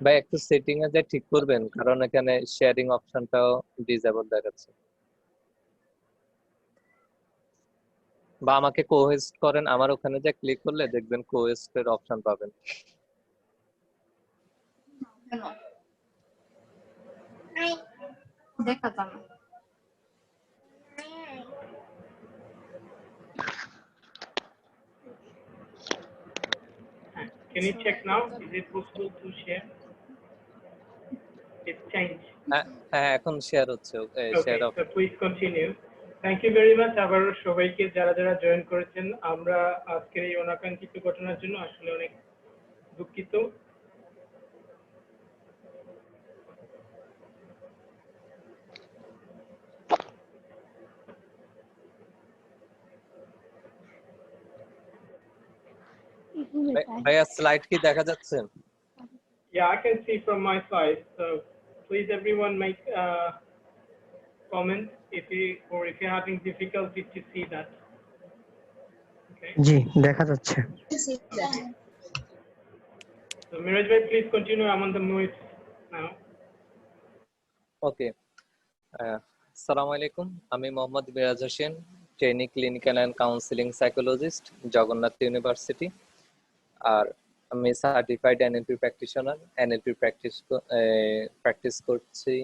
ভাই একটু সেটিং এ যা ঠিক করবেন, কারণ এখানে শেয়ারিং অপশনটাও ডিসেবল দেখাচ্ছে। বা আমাকে কোহেস্ট করেন, আমার ওখানে যা ক্লিক করলে দেখবেন কোহেস্ট এর অপশন পাবেন। দেখা যাবে। Can you check now? Is it possible to share? It's changed. হ্যাঁ এখন শেয়ার হচ্ছে। Okay, so please continue. Thank you very much আবার সবাইকে যারা যারা জয়েন করেছেন। আমরা আজকের এই অনাকাঙ্ক্ষিত ঘটনার জন্য আসলে অনেক দুঃখিত। ভাইয়া স্লাইড কি দেখা যাচ্ছে? Yeah, I can see from my side. So please everyone make comment if you're having difficulty to see that. Okay. জি দেখা যাচ্ছে। So Miraj bhai, please continue. I'm on the move now. ওকে, আসসালামু আলাইকুম। আমি Mohammad Miraj Hossain, trainee clinical and counselling psychologist, Jagannath university. আর আমি certified NLP practitioner. NLP practice করছি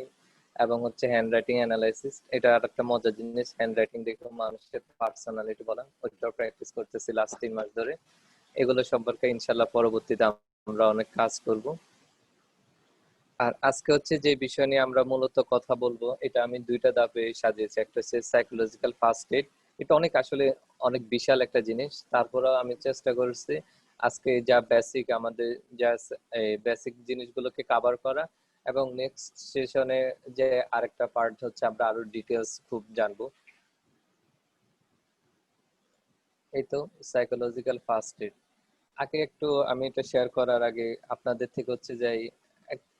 এবং হচ্ছে হ্যান্ড রাইটিং অ্যানালাইসিস। এটা আর একটা মজার জিনিস, হ্যান্ড রাইটিং দেখে মানুষের পার্সোনালিটি বলা, ওইটাও প্র্যাকটিস করতেছি লাস্ট 3 মাস ধরে। এগুলো সম্পর্কে ইনশাল্লাহ পরবর্তীতে আমরা অনেক কাজ করব। আর আজকে হচ্ছে যে বিষয় নিয়ে আমরা মূলত কথা বলবো, এটা আমি 2টা ধাপে সাজিয়েছি। একটা হচ্ছে সাইকোলজিক্যাল ফার্স্ট এইড। এটা আসলে অনেক বিশাল একটা জিনিস। তারপরেও আমি চেষ্টা করছি আজকে যা বেসিক আমাদের যা বেসিক জিনিসগুলোকে কভার করা, এবং নেক্সট সেশনে যে আরেকটা পার্ট হচ্ছে আমরা আরো ডিটেইলস খুব জানবো। এই তো সাইকোলজিক্যাল ফার্স্ট এইড। আগে একটু আমি এটা শেয়ার করার আগে আপনাদের থেকে হচ্ছে যে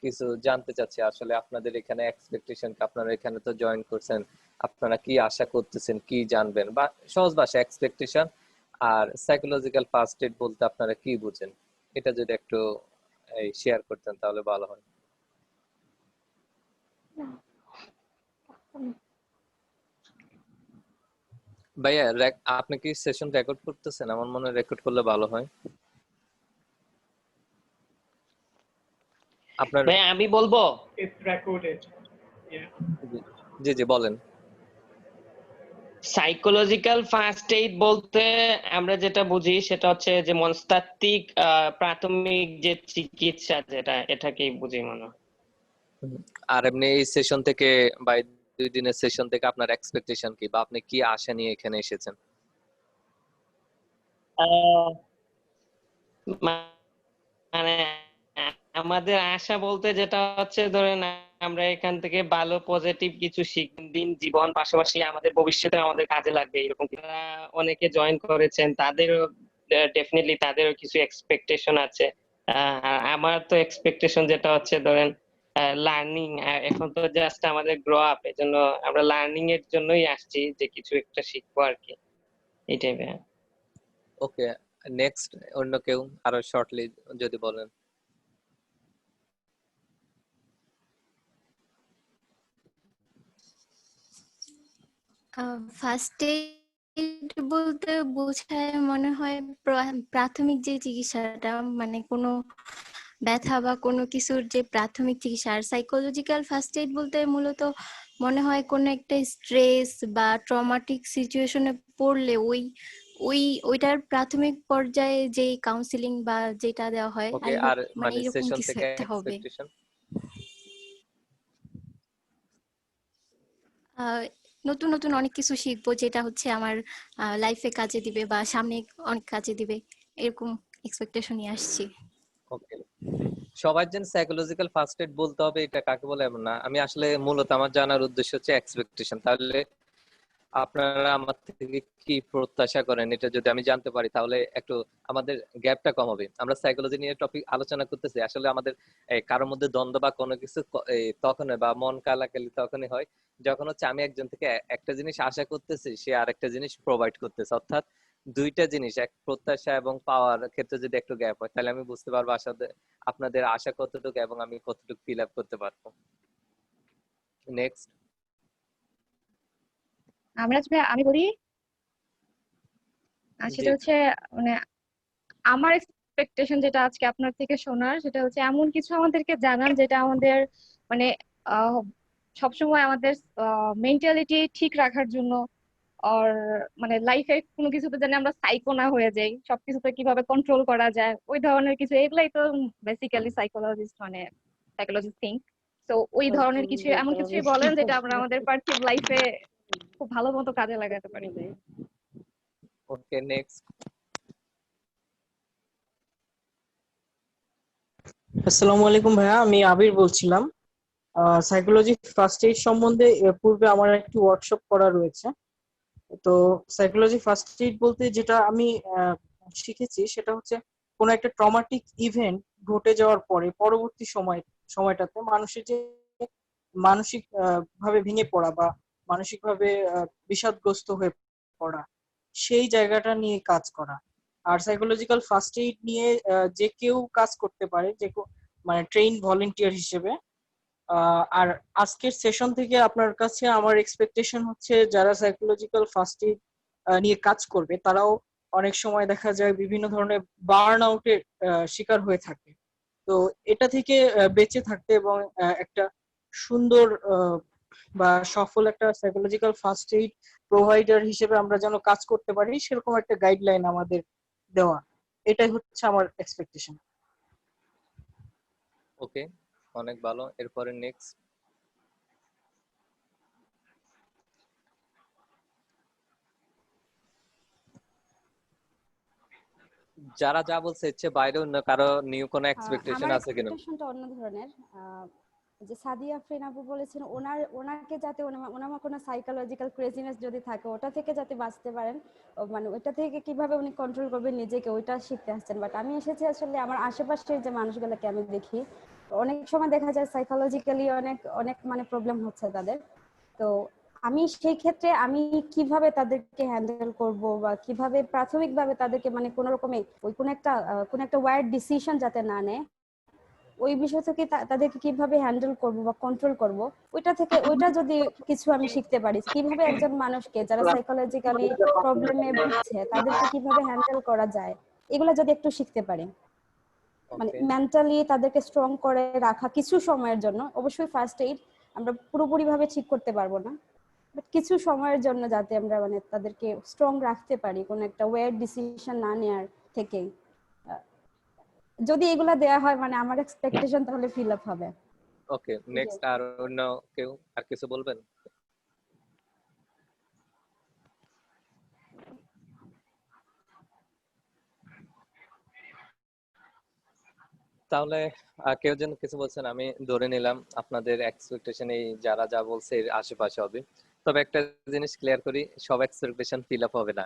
কিছু জানতে চাচ্ছি, আসলে আপনাদের এখানে এক্সপেকটেশন, আপনারা এখানে তো জয়েন করছেন, আপনারা কি আশা করতেছেন, কি জানবেন, বা সহজ ভাষা এক্সপেকটেশন আর সাইকোলজিক্যাল ফার্স্ট এইড বলতে আপনারা কি বুঝেন, এটা যদি একটু শেয়ার করতেন তাহলে ভালো হয়। ভাইয়া আপনি কি সেশন রেকর্ড করতেছেন? আমার মনে হয় রেকর্ড করলে ভালো হয়। আপনার ভাই আমি বলবো? It's recorded. Yeah. জি জি বলেন। সাইকোলজিক্যাল ফার্স্ট এইড বলতে আমরা যেটা বুঝি সেটা হচ্ছে যে মনস্তাত্ত্বিক প্রাথমিক যে চিকিৎসা, যেটা এটাকেই বুঝি মনে হয়। আর এমনি এই সেশন থেকে বা 2 দিনের সেশন থেকে আপনার এক্সপেকটেশন কি, বা আপনি কি আশা নিয়ে এখানে এসেছেন? মানে আমাদের আশা বলতে যেটা হচ্ছে, ধরেন আমরা এখান থেকে ভালো পজিটিভ কিছু দিন জীবন, পাশাপাশি আমাদের ভবিষ্যতে আমাদের কাজে লাগবে এরকম। অনেকে জয়েন করেছেন, তাদেরও ডেফিনেটলি তাদেরও কিছু এক্সপেকটেশন আছে। আমার তো এক্সপেকটেশন যেটা হচ্ছে, ধরেন লার্নিং, এখন তো জাস্ট আমাদের গ্রো আপ, এজন্য আমরা লার্নিং এর জন্যই আসছি, যে কিছু একটা শিখবো আর কি, এই টাইপের। ওকে, নেক্সট অন্য কেউ আরো শর্টলি যদি বলেন। ফার্স্ট এইড বলতে বোঝায় মনে হয় প্রাথমিক যে চিকিৎসাটা, মানে কোনো ব্যথা বা কোনো কিছুর যে প্রাথমিক চিকিৎসা। আর সাইকোলজিক্যাল ফার্স্ট এইড বলতে মূলত মনে হয় কোনো একটা স্ট্রেস বা ট্রমাটিক সিচুয়েশনে পড়লে ওইটার প্রাথমিক পর্যায়ে যে কাউন্সিলিং বা যেটা দেওয়া হয়, ওকে, আর মানে মানে এরকম সেশন কিছু থেকে একটা হবে। এক্সপেকটেশন নতুন নতুন অনেক কিছু শিখবো, যেটা হচ্ছে আমার লাইফে কাজে দিবে বা সামনে অনেক কাজে দিবে, এরকম এক্সপেকটেশন নিয়ে আসছি। ওকে, সবার জন্য সাইকোলজিক্যাল ফার্স্ট এইড বলতে হবে এটা কাকে বলে এমন না। আমি আসলে মূলত আমার জানার উদ্দেশ্য হচ্ছে এক্সপেকটেশন। তাহলে আপনারা আমার থেকে কি প্রত্যাশা করেন, এটা যদি আমি জানতে পারি তাহলে একটু আমাদের গ্যাপটা কম হবে। আমরা সাইকোলজি নিয়ে টপিক আলোচনা করতেছি, আসলে আমাদের কারোর মধ্যে দ্বন্দ্ব বা কোনো কিছু তখন বা মন কালাকালি তখনই হয় যখন হচ্ছে আমি একজন থেকে একটা জিনিস আশা করতেছি, সে আরেকটা জিনিস প্রোভাইড করতেছে। অর্থাৎ দুইটা জিনিস, এক প্রত্যাশা এবং পাওয়ার ক্ষেত্রে যদি একটু গ্যাপ হয়, তাহলে আমি বুঝতে পারবো আসলে আপনাদের আশা কতটুকু এবং আমি কতটুকু ফিল আপ করতে পারবো। নেক্সট। আমরা আমি বলি জি। সেটা হচ্ছে মানে আমার এক্সপেকটেশন যেটা আজকে আপনার থেকে শোনার, সেটা হচ্ছে এমন কিছু আমাদেরকে জানান যেটা আমাদের মানে আহ, সবসময় আমাদের মেন্টালিটি ঠিক রাখার জন্য, আর মানে লাইফে কোনো কিছুতে যেন আমরা সাইকো না হয়ে যাই, সবকিছুতে কিভাবে কন্ট্রোল করা যায় ওই ধরনের কিছু, এগুলাই তো বেসিক্যালি সাইকোলজিস্ট মানে সাইকোলজিস্ট থিঙ্ক। তো ওই ধরনের কিছু এমন কিছুই বলেন যেটা আমরা আমাদের পার্থিব লাইফে খুব ভালো মতো কাজে লাগাতে পারি। ওকে, নেক্সট। আসসালামু আলাইকুম ভাইয়া, আমি আবির বলছিলাম। সাইকোলজি ফার্স্ট এইড সম্বন্ধে পূর্বে আমার একটি ওয়ার্কশপ করা রয়েছে। তো সাইকোলজি ফার্স্ট এইড বলতে যেটা আমি শিখেছি সেটা হচ্ছে কোনো একটা ট্রমাটিক ইভেন্ট ঘটে যাওয়ার পরে পরবর্তী সময়টাতে মানুষের যে মানসিক ভাবে ভেঙে পড়া বা মানসিক ভাবে বিষাদগ্রস্ত হয়ে পড়া, সেই জায়গাটা নিয়ে কাজ করা। আর সাইকোলজিক্যাল ফার্স্ট এইড নিয়ে যে কেউ কাজ করতে পারে, মানে ট্রেইন ভলেন্টিয়ার হিসেবে। আর আজকের সেশন থেকে আপনার কাছে আমার এক্সপেকটেশন হচ্ছে যারা সাইকোলজিক্যাল ফার্স্ট এইড নিয়ে কাজ করবে তারাও অনেক সময় দেখা যায় বিভিন্ন ধরনের বার্ন আউটের শিকার হয়ে থাকে। তো এটা থেকে বেঁচে থাকতে এবং একটা সুন্দর বা সফল একটা সাইকোলজিক্যাল ফার্স্ট এইড প্রোভাইডার হিসেবে আমরা যেন কাজ করতে পারি, সেরকম একটা গাইডলাইন আমাদের দেওয়া, এটাই হচ্ছে আমার এক্সপেকটেশন। ওকে, অনেক ভালো। এরপরে নেক্সট। যারা যা বলছে হচ্ছে বাইরে অন্য কারো নিউ কোনো এক্সপেকটেশন আমার আছে কিনা? এক্সপেকটেশনটা অন্য ধরনের। যে সাদিয়া আফরিন আপু বলেছেন ওনাকে যাতে ওনার কোনো সাইকোলজিক্যাল ক্রেজিনেস যদি থাকে ওটা থেকে যাতে বাঁচতে পারেন, মানে ওটা থেকে কিভাবে উনি কন্ট্রোল করবেন নিজেকে ওইটা শিখতে আসছেন। বাট আমি এসেছি আসলে আমার আশেপাশের যে মানুষগুলোকে আমি দেখি, অনেক সময় দেখা যায় সাইকোলজিক্যালি অনেক অনেক মানে প্রবলেম হচ্ছে তাদের। তো আমি সেই ক্ষেত্রে আমি কিভাবে তাদেরকে হ্যান্ডেল করব বা কিভাবে প্রাথমিকভাবে তাদেরকে মানে কোনো রকমে ওই কোন একটা ওয়ার্ড ডিসিশন যাতে না নেয়, ওই বিষয় থেকে তাদেরকে কিভাবে হ্যান্ডেল করব বা কন্ট্রোল করব, ওইটা যদি কিছু আমি শিখতে পারি, কিভাবে একজন মানুষকে যারা সাইকোলজিক্যালি প্রবলেমে ভুগছে তাদেরকে কিভাবে হ্যান্ডেল করা যায়, এগুলো যদি একটু শিখতে পারি, মানে ওকে, মেন্টালি তাদেরকে স্ট্রং করে রাখা কিছু সময়ের জন্য। অবশ্যই ফার্স্ট এইড আমরা পুরোপুরি ভাবে ঠিক করতে পারবো না, বাট কিছু সময়ের জন্য যাতে আমরা মানে তাদেরকে স্ট্রং রাখতে পারি কোনো একটা ওয়ার্ড ডিসিশন না নেওয়ার থেকে, যদি এগুলা দেয়া হয় মানে আমার এক্সপেকটেশন তাহলে ফিল আপ হবে। ওকে, নেক্সট। আর অন্য কেউ আর কিছু বলবেন? তাহলে কেউ যেন কিছু বলছেন, আমি ধরে নিলাম আপনাদের এক্সপেকটেশন এই যারা যা বলছে এর আশেপাশে হবে। তবে একটা জিনিস ক্লিয়ার করি, সব এক্সপেকটেশন ফিল আপ হবে না।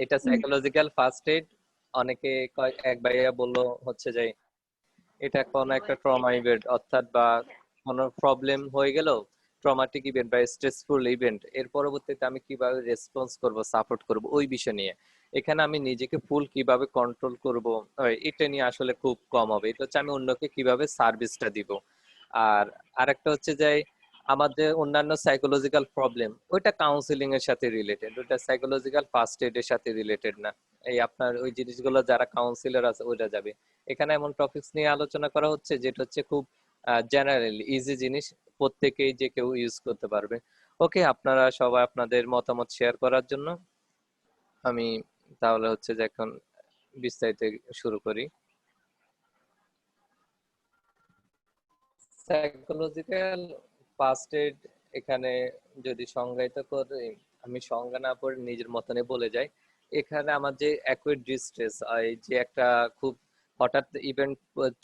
এটা সাইকোলজিক্যাল ফার্স্ট এইড। অনেকে এক ভাইয়া বললো হচ্ছে যে এটা কোনো একটা ট্রমা ইভেন্ট, অর্থাৎ বা কোনো প্রবলেম হয়ে গেল, ট্রমাটিক ইভেন্ট বা স্ট্রেসফুল ইভেন্ট, এর পরবর্তীতে আমি কিভাবে রেসপন্স করব, সাপোর্ট করব ওই বিষয় নিয়ে। এখানে আমি নিজেকে ফুল কিভাবে কন্ট্রোল করব এটা নিয়ে আসলে খুব কম হবে। এটা হচ্ছে আমি অন্যকে কিভাবে সার্ভিসটা দিব। আর আরেকটা হচ্ছে যে আমাদের অন্যান্য সাইকোলজিক্যাল প্রবলেম ওইটা কাউন্সিলিং এর সাথে রিলেটেড, ওইটা সাইকোলজিক্যাল ফার্স্ট এড এর সাথে রিলেটেড না। এই আপনার ওই জিনিসগুলো যারা কাউন্সিলর আছে ওইটা যাবে। এখানে এমন টপিকস নিয়ে আলোচনা করা হচ্ছে যেটা হচ্ছে খুব জেনারেল ইজি জিনিস, প্রত্যেকেই যে কেউ ইউজ করতে পারবে। ওকে, আপনারা সবাই আপনাদের মতামত শেয়ার করার জন্য আমি তাহলে হচ্ছে যে এখন বিস্তারিত শুরু করি। সাইকোলজিক্যাল ফার্স্ট এড এখানে যদি সংজ্ঞায়িত করে, আমি সংজ্ঞা না পড়ে নিজের মতনে বলে যাই। এখানে আমার যে অ্যাকুইট ডিস্ট্রেস, এই যে একটা খুব হঠাৎ ইভেন্ট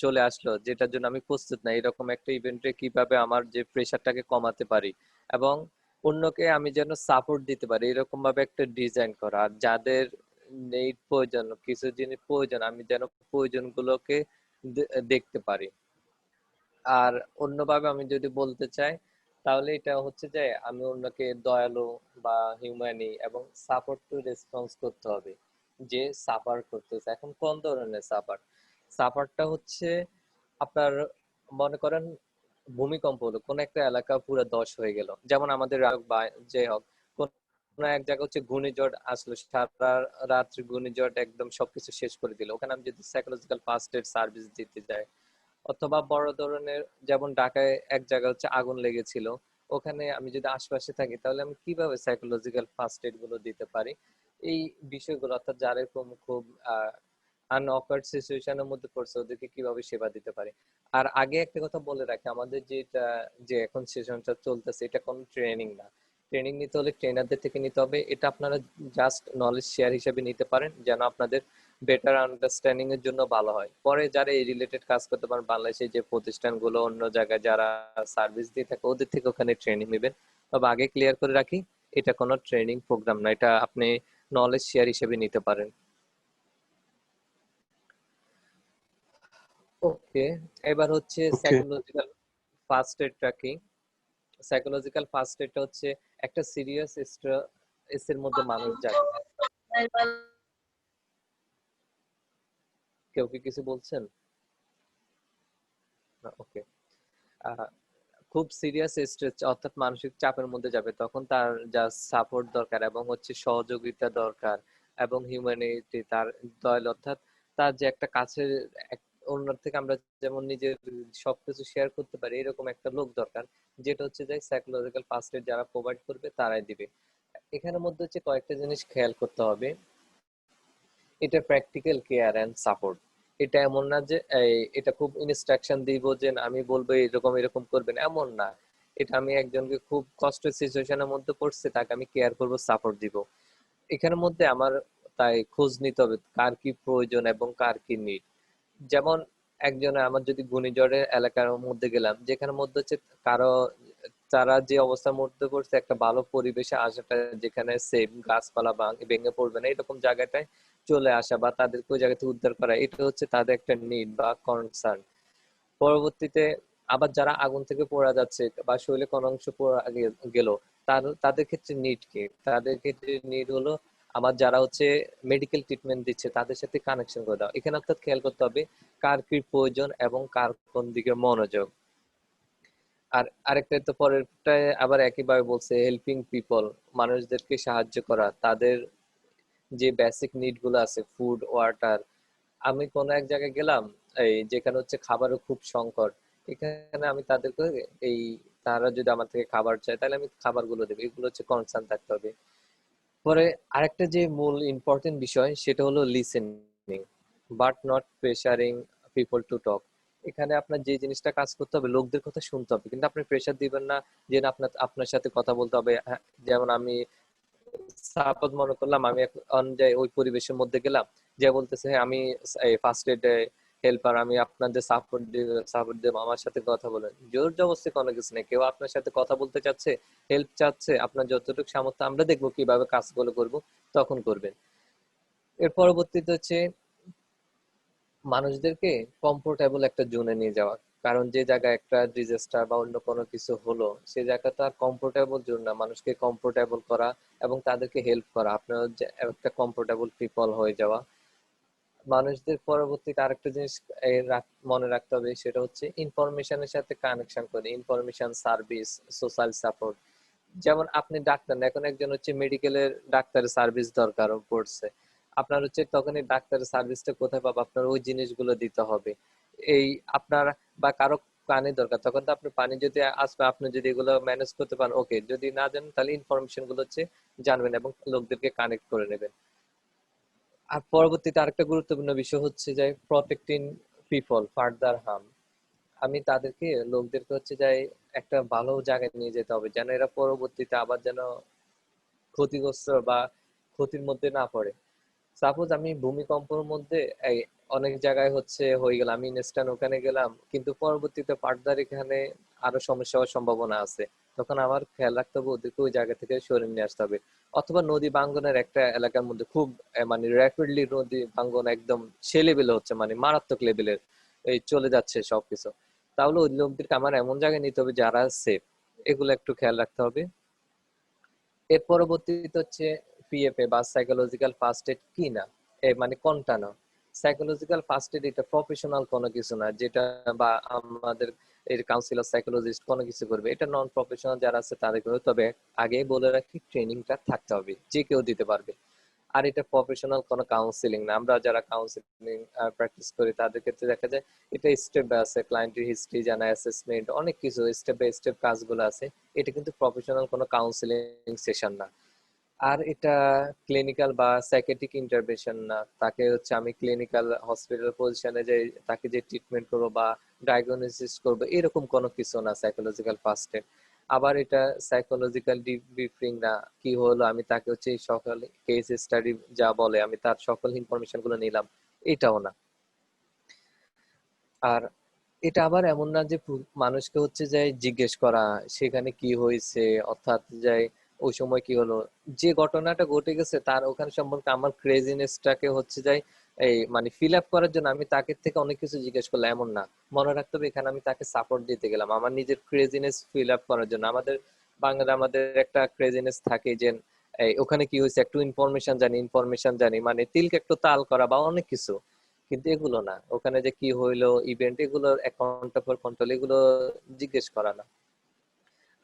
চলে আসলো যেটার জন্য আমি প্রস্তুত না, এরকম একটা ইভেন্টে কিভাবে আমার যে প্রেশারটাকে কমাতে পারি এবং অন্যকে আমি যেন সাপোর্ট দিতে পারি, এরকম ভাবে একটা ডিজাইন করা। আর যাদের নেই প্রয়োজন, কিছু জিনিস প্রয়োজন, আমি যেন প্রয়োজনগুলোকে দেখতে পারি। আর অন্যভাবে আমি যদি বলতে চাই তাহলে এটা হচ্ছে যে আমি অন্যকে দয়ালু বা হিউম্যানি এবং সাপোর্ট টু রেসপন্স করতে হবে। যে সাফার করতেছে। এখন কোন ধরনের সাফারটা হচ্ছে আপনার মনে করেন ভূমিকম্প হলো, কোন একটা এলাকা পুরো ধস হয়ে গেল, যেমন আমাদের বা যে হোক কোন এক জায়গা হচ্ছে ঘূর্ণিঝড় আসলো, সারা রাত্রি ঘূর্ণিঝড় একদম সবকিছু শেষ করে দিল, ওখানে আমি যদি সাইকোলজিক্যাল ফার্স্ট এড সার্ভিস দিতে যাই, অথবা বড় ধরনের যেমন ঢাকায় এক জায়গা হচ্ছে আগুন লেগেছিল, ওখানে আমি যদি আশপাশে থাকি তাহলে আমি কিভাবে সাইকোলজিক্যাল ফার্স্ট এড গুলো দিতে পারি, এই বিষয়গুলো অর্থাৎ যারা এরকম খুব আনঅকার্ড সিচুয়েশনের মধ্যে পড়ছে ওদেরকে কিভাবে সেবা দিতে পারি। আর আগে একটা কথা বলে রাখি, আমাদের যেটা যে এখন সেশনটা চলতেছে এটা কোনো ট্রেনিং না, ট্রেনিং নিতে হলে ট্রেনারদের থেকে নিতে হবে, এটা আপনারা জাস্ট নলেজ শেয়ার হিসেবে নিতে পারেন যেন আপনাদের বেটার আন্ডারস্ট্যান্ডিং এর জন্য ভালো হয়। পরে যারা এই রিলেটেড কাজ করতে পারেন বাংলাদেশে যে প্রতিষ্ঠানগুলো অন্য জায়গায় যারা সার্ভিস দিয়ে থাকে ওদের থেকে ওখানে ট্রেনিং নেবেন। তবে আগে ক্লিয়ার করে রাখি, এটা কোনো ট্রেনিং প্রোগ্রাম না, এটা আপনি নলেজ শেয়ার হিসেবে নিতে পারেন। ওকে, এবার হচ্ছে ওকে, সাইকোলজিক্যাল ফার্স্ট এডটা কি? সাইকোলজিক্যাল ফার্স্ট এডটা হচ্ছে একটা সিরিয়াস স্ট্রেস এর মধ্যে মানুষ যায়। কেউ কি কিছু বলছেন? ওকে, খুব সিরিয়াস স্ট্রেস অর্থাৎ মানসিক চাপের মধ্যে যাবে, তখন তার যা সাপোর্ট দরকার এবং হচ্ছে সহযোগিতা দরকার এবং হিউম্যানিটি, তার দয়াল অর্থাৎ তার যে একটা কাছের অন্যের থেকে আমরা যেমন নিজের সবকিছু শেয়ার করতে পারি এরকম একটা লোক দরকার, যেটা হচ্ছে যে সাইকোলজিক্যাল ফার্স্ট এড যারা প্রোভাইড করবে তারাই দিবে। এখানের মধ্যে হচ্ছে কয়েকটা জিনিস খেয়াল করতে হবে। এটা প্র্যাকটিক্যাল কেয়ার এন্ড সাপোর্ট, এটা এমন না যে এটা খুব ইনস্ট্রাকশন দিব যে আমি বলবো এরকম এরকম করবেন, এমন না। এটা আমি একজনকে খুব কষ্টের সিচুয়েশনের মধ্যে পড়ছে তাকে আমি কেয়ার করব, সাপোর্ট দিব। এখানের মধ্যে আমার তাই খোঁজ নিতে হবে কার কি প্রয়োজন এবং কার কি নিড। যেমন একজনের আমার যদি ঘূর্ণিঝড়ের এলাকার মধ্যে গেলাম যেখানের মধ্যে হচ্ছে কারো তারা যে অবস্থার মধ্যে পড়ছে একটা ভালো পরিবেশে আসাটা, যেখানে সেফ, গাছপালা ভেঙে পড়বে না এরকম জায়গাটায় চলে আসা বা তাদেরকে ওই জায়গা থেকে উদ্ধার করা, এটা হচ্ছে তাদের একটা নিড বা কনসার্ন। পরবর্তীতে আবার যারা আগুন থেকে পড়া যাচ্ছে বা শরীরে কোনো অংশ পড়া গেল, তাদের ক্ষেত্রে নিড কি? তাদের ক্ষেত্রে নিড হলো আমার যারা হচ্ছে মেডিকেল ট্রিটমেন্ট দিচ্ছে তাদের সাথে কানেকশন করে দাও। এখানে অর্থাৎ খেয়াল করতে হবে কার কি প্রয়োজন এবং কার কোন দিকে মনোযোগ। আর আরেকটা তো পরেরটায় আবার একইভাবে বলছে হেল্পিং পিপল, মানুষদেরকে সাহায্য করা, তাদের যে বেসিক নিড গুলো আছে ফুড, ওয়াটার। আমি কোন এক জায়গায় গেলাম এই যেখানে হচ্ছে খাবারের খুব সংকট, এখানে আমি তাদেরকে এই তারা যদি আমার থেকে খাবার চায় তাহলে আমি খাবারগুলো দেবো, এগুলো হচ্ছে কনসার্ন থাকতে হবে। পরে আরেকটা যে মূল ইম্পর্টেন্ট বিষয় সেটা হলো listening but not প্রেসারিং people to talk. এখানে আপনার যে জিনিসটা কাজ করতে হবে লোকদের কথা শুনতে হবে, কিন্তু আপনি প্রেসার দিবেন না যে না আপনার আপনার সাথে কথা বলতে হবে। যেমন আমি সাপোজ মনে করলাম আমি ওই পরিবেশের মধ্যে গেলাম, যে বলতেছে হ্যাঁ আমি ফার্স্ট এড হেল্পার, আমি আপনাদের সাপোর্ট দেব, আমার সাথে কথা বলেন। জোর জবরদস্তি কোনো কিছু নেই, কেউ আপনার সাথে কথা বলতে চাচ্ছে, হেল্প চাচ্ছে, আপনার যতটুকু সামর্থ্য আমরা দেখবো কিভাবে কাজগুলো করব, তখন করবেন। এর পরবর্তীতে হচ্ছে মানুষদেরকে কমফোর্টেবল একটা জোনে নিয়ে যাওয়া, কারণ যে জায়গায় একটা ডিজাস্টার বা অন্য কোনো কিছু হলো সে জায়গাটা আর কমফোর্টেবল জোন না, মানুষকে কমফোর্টেবল করা এবং তাদেরকে হেল্প করা, আপনার একটা কমফোর্টেবল পিপল হয়ে যাওয়া। মানুষদের পরবর্তীতে আরেকটা জিনিস মনে রাখতে হবে, সেটা হচ্ছে ইনফরমেশনের সাথে কানেকশন করে, ইনফরমেশন সার্ভিস, সোশ্যাল সাপোর্ট। যেমন আপনি ডাক্তার না, এখন একজন হচ্ছে মেডিকেলের ডাক্তারের সার্ভিস দরকার পড়ছে, আপনার হচ্ছে তখন এই ডাক্তারের সার্ভিসটা কোথায় পাবো, আপনার ওই জিনিসগুলো দিতে হবে। এই আপনার বা কারো পানি দরকার, তখন তো আপনি পানি যদি আসবে আপনি যদি এগুলো ম্যানেজ করতে পারেন ওকে, যদি না জানেন তাহলে ইনফরমেশন গুলো হচ্ছে জানবেন এবং লোকদেরকে কানেক্ট করে নেবেন। আর পরবর্তীতে আরেকটা গুরুত্বপূর্ণ বিষয় হচ্ছে যে প্রটেক্টিং পিপল ফার্দার হার্ম। আমি তাদেরকে লোকদেরকে হচ্ছে যে একটা ভালো জায়গায় নিয়ে যেতে হবে যেন এরা পরবর্তীতে আবার যেন ক্ষতিগ্রস্ত বা ক্ষতির মধ্যে না পড়ে। সাপোজ আমি ভূমিকম্পের মধ্যে এই অনেক জায়গায় হচ্ছে হয়ে গেলাম, আমি ইনস্ট্যান্ট ওখানে গেলাম, কিন্তু পরবর্তীতে ফার্দার এখানে আরো সমস্যা হওয়ার সম্ভাবনা আছে, তখন আমার খেয়াল রাখতে হবে ওদেরকে ওই জায়গা থেকে সরিয়ে নিয়ে আসতে হবে। অথবা নদী ভাঙ্গনের একটা এলাকার মধ্যে খুব মানে র্যাপিডলি নদী ভাঙ্গন একদম সে লেভেলে হচ্ছে, মানে মারাত্মক লেভেলের এই চলে যাচ্ছে সবকিছু, তাহলে ওই লোকদেরকে আমার এমন জায়গায় নিতে হবে যারা সেফ, এগুলো একটু খেয়াল রাখতে হবে। এর পরবর্তীতে হচ্ছে পিএফএ বা সাইকোলজিক্যাল ফার্স্ট এড কি না। মানে কোনটা না। সাইকোলজিক্যাল ফার্স্ট এড এটা প্রফেশনাল কোনো কিছু না, যেটা বা আমাদের এর কাউন্সিলর সাইকোলজিস্ট কোনো কিছু করবে, এটা নন প্রফেশনাল যারা আছে তাদের করবে। তবে আগে বলে রাখি, ট্রেনিংটা থাকতে হবে, যে কেউ দিতে পারবে। আর এটা প্রফেশনাল কোনো কাউন্সিলিং না। আমরা যারা কাউন্সিলিং প্র্যাকটিস করি তাদের ক্ষেত্রে দেখা যায় এটা স্টেপ বাই আছে, ক্লায়েন্টের হিস্ট্রি জানা, অ্যাসেসমেন্ট, অনেক কিছু স্টেপ বাই স্টেপ কাজগুলো আছে। এটা কিন্তু প্রফেশনাল কোনো কাউন্সিলিং সেশন না। আর এটা ক্লিনিক্যাল বা সাইকিয়াট্রিক ইন্টারভেনশন না। তাকে হচ্ছে আমি ক্লিনিক্যাল হসপিটাল পজিশনে যে তাকে যে ট্রিটমেন্ট করবো বা ডায়াগনোসিস করবো, এরকম কোনো কিছু না সাইকোলজিক্যাল ফার্স্ট এড। আবার এটা সাইকোলজিক্যাল ডিব্রিফিং না, কি হলো আমি তাকে হচ্ছে এই সকল কেস স্টাডি যা বলে আমি তার সকল ইনফরমেশন গুলো নিলাম, এটাও না। আর এটা আবার এমন না যে মানুষকে হচ্ছে যে জিজ্ঞেস করা সেখানে কি হয়েছে, অর্থাৎ যে ওই সময় কি হলো, যে ঘটনাটা ঘটে গেছে তার ওখানে সম্পর্কে আমার ক্রেজিনেসটাকে হচ্ছে যাই এই মানে ফিল আপ করার জন্য আমি তাকে থেকে অনেক কিছু জিজ্ঞেস করলাম, এমন না। মনে রাখতে হবে এখানে আমি তাকে সাপোর্ট দিতে গেলাম আমার নিজের ক্রেজিনেস ফিল আপ করার জন্য। আমাদের বাংলাতে আমাদের একটা ক্রেজিনেস থাকে যে এই ওখানে কি হয়েছে একটু ইনফরমেশন জানি মানে তিলকে একটু তাল করা বা অনেক কিছু। কিন্তু এগুলো না, ওখানে যে কি হইলো ইভেন্ট, এগুলো অ্যাকাউন্ট ফর কন্ট্রোল, এগুলো জিজ্ঞেস করা না।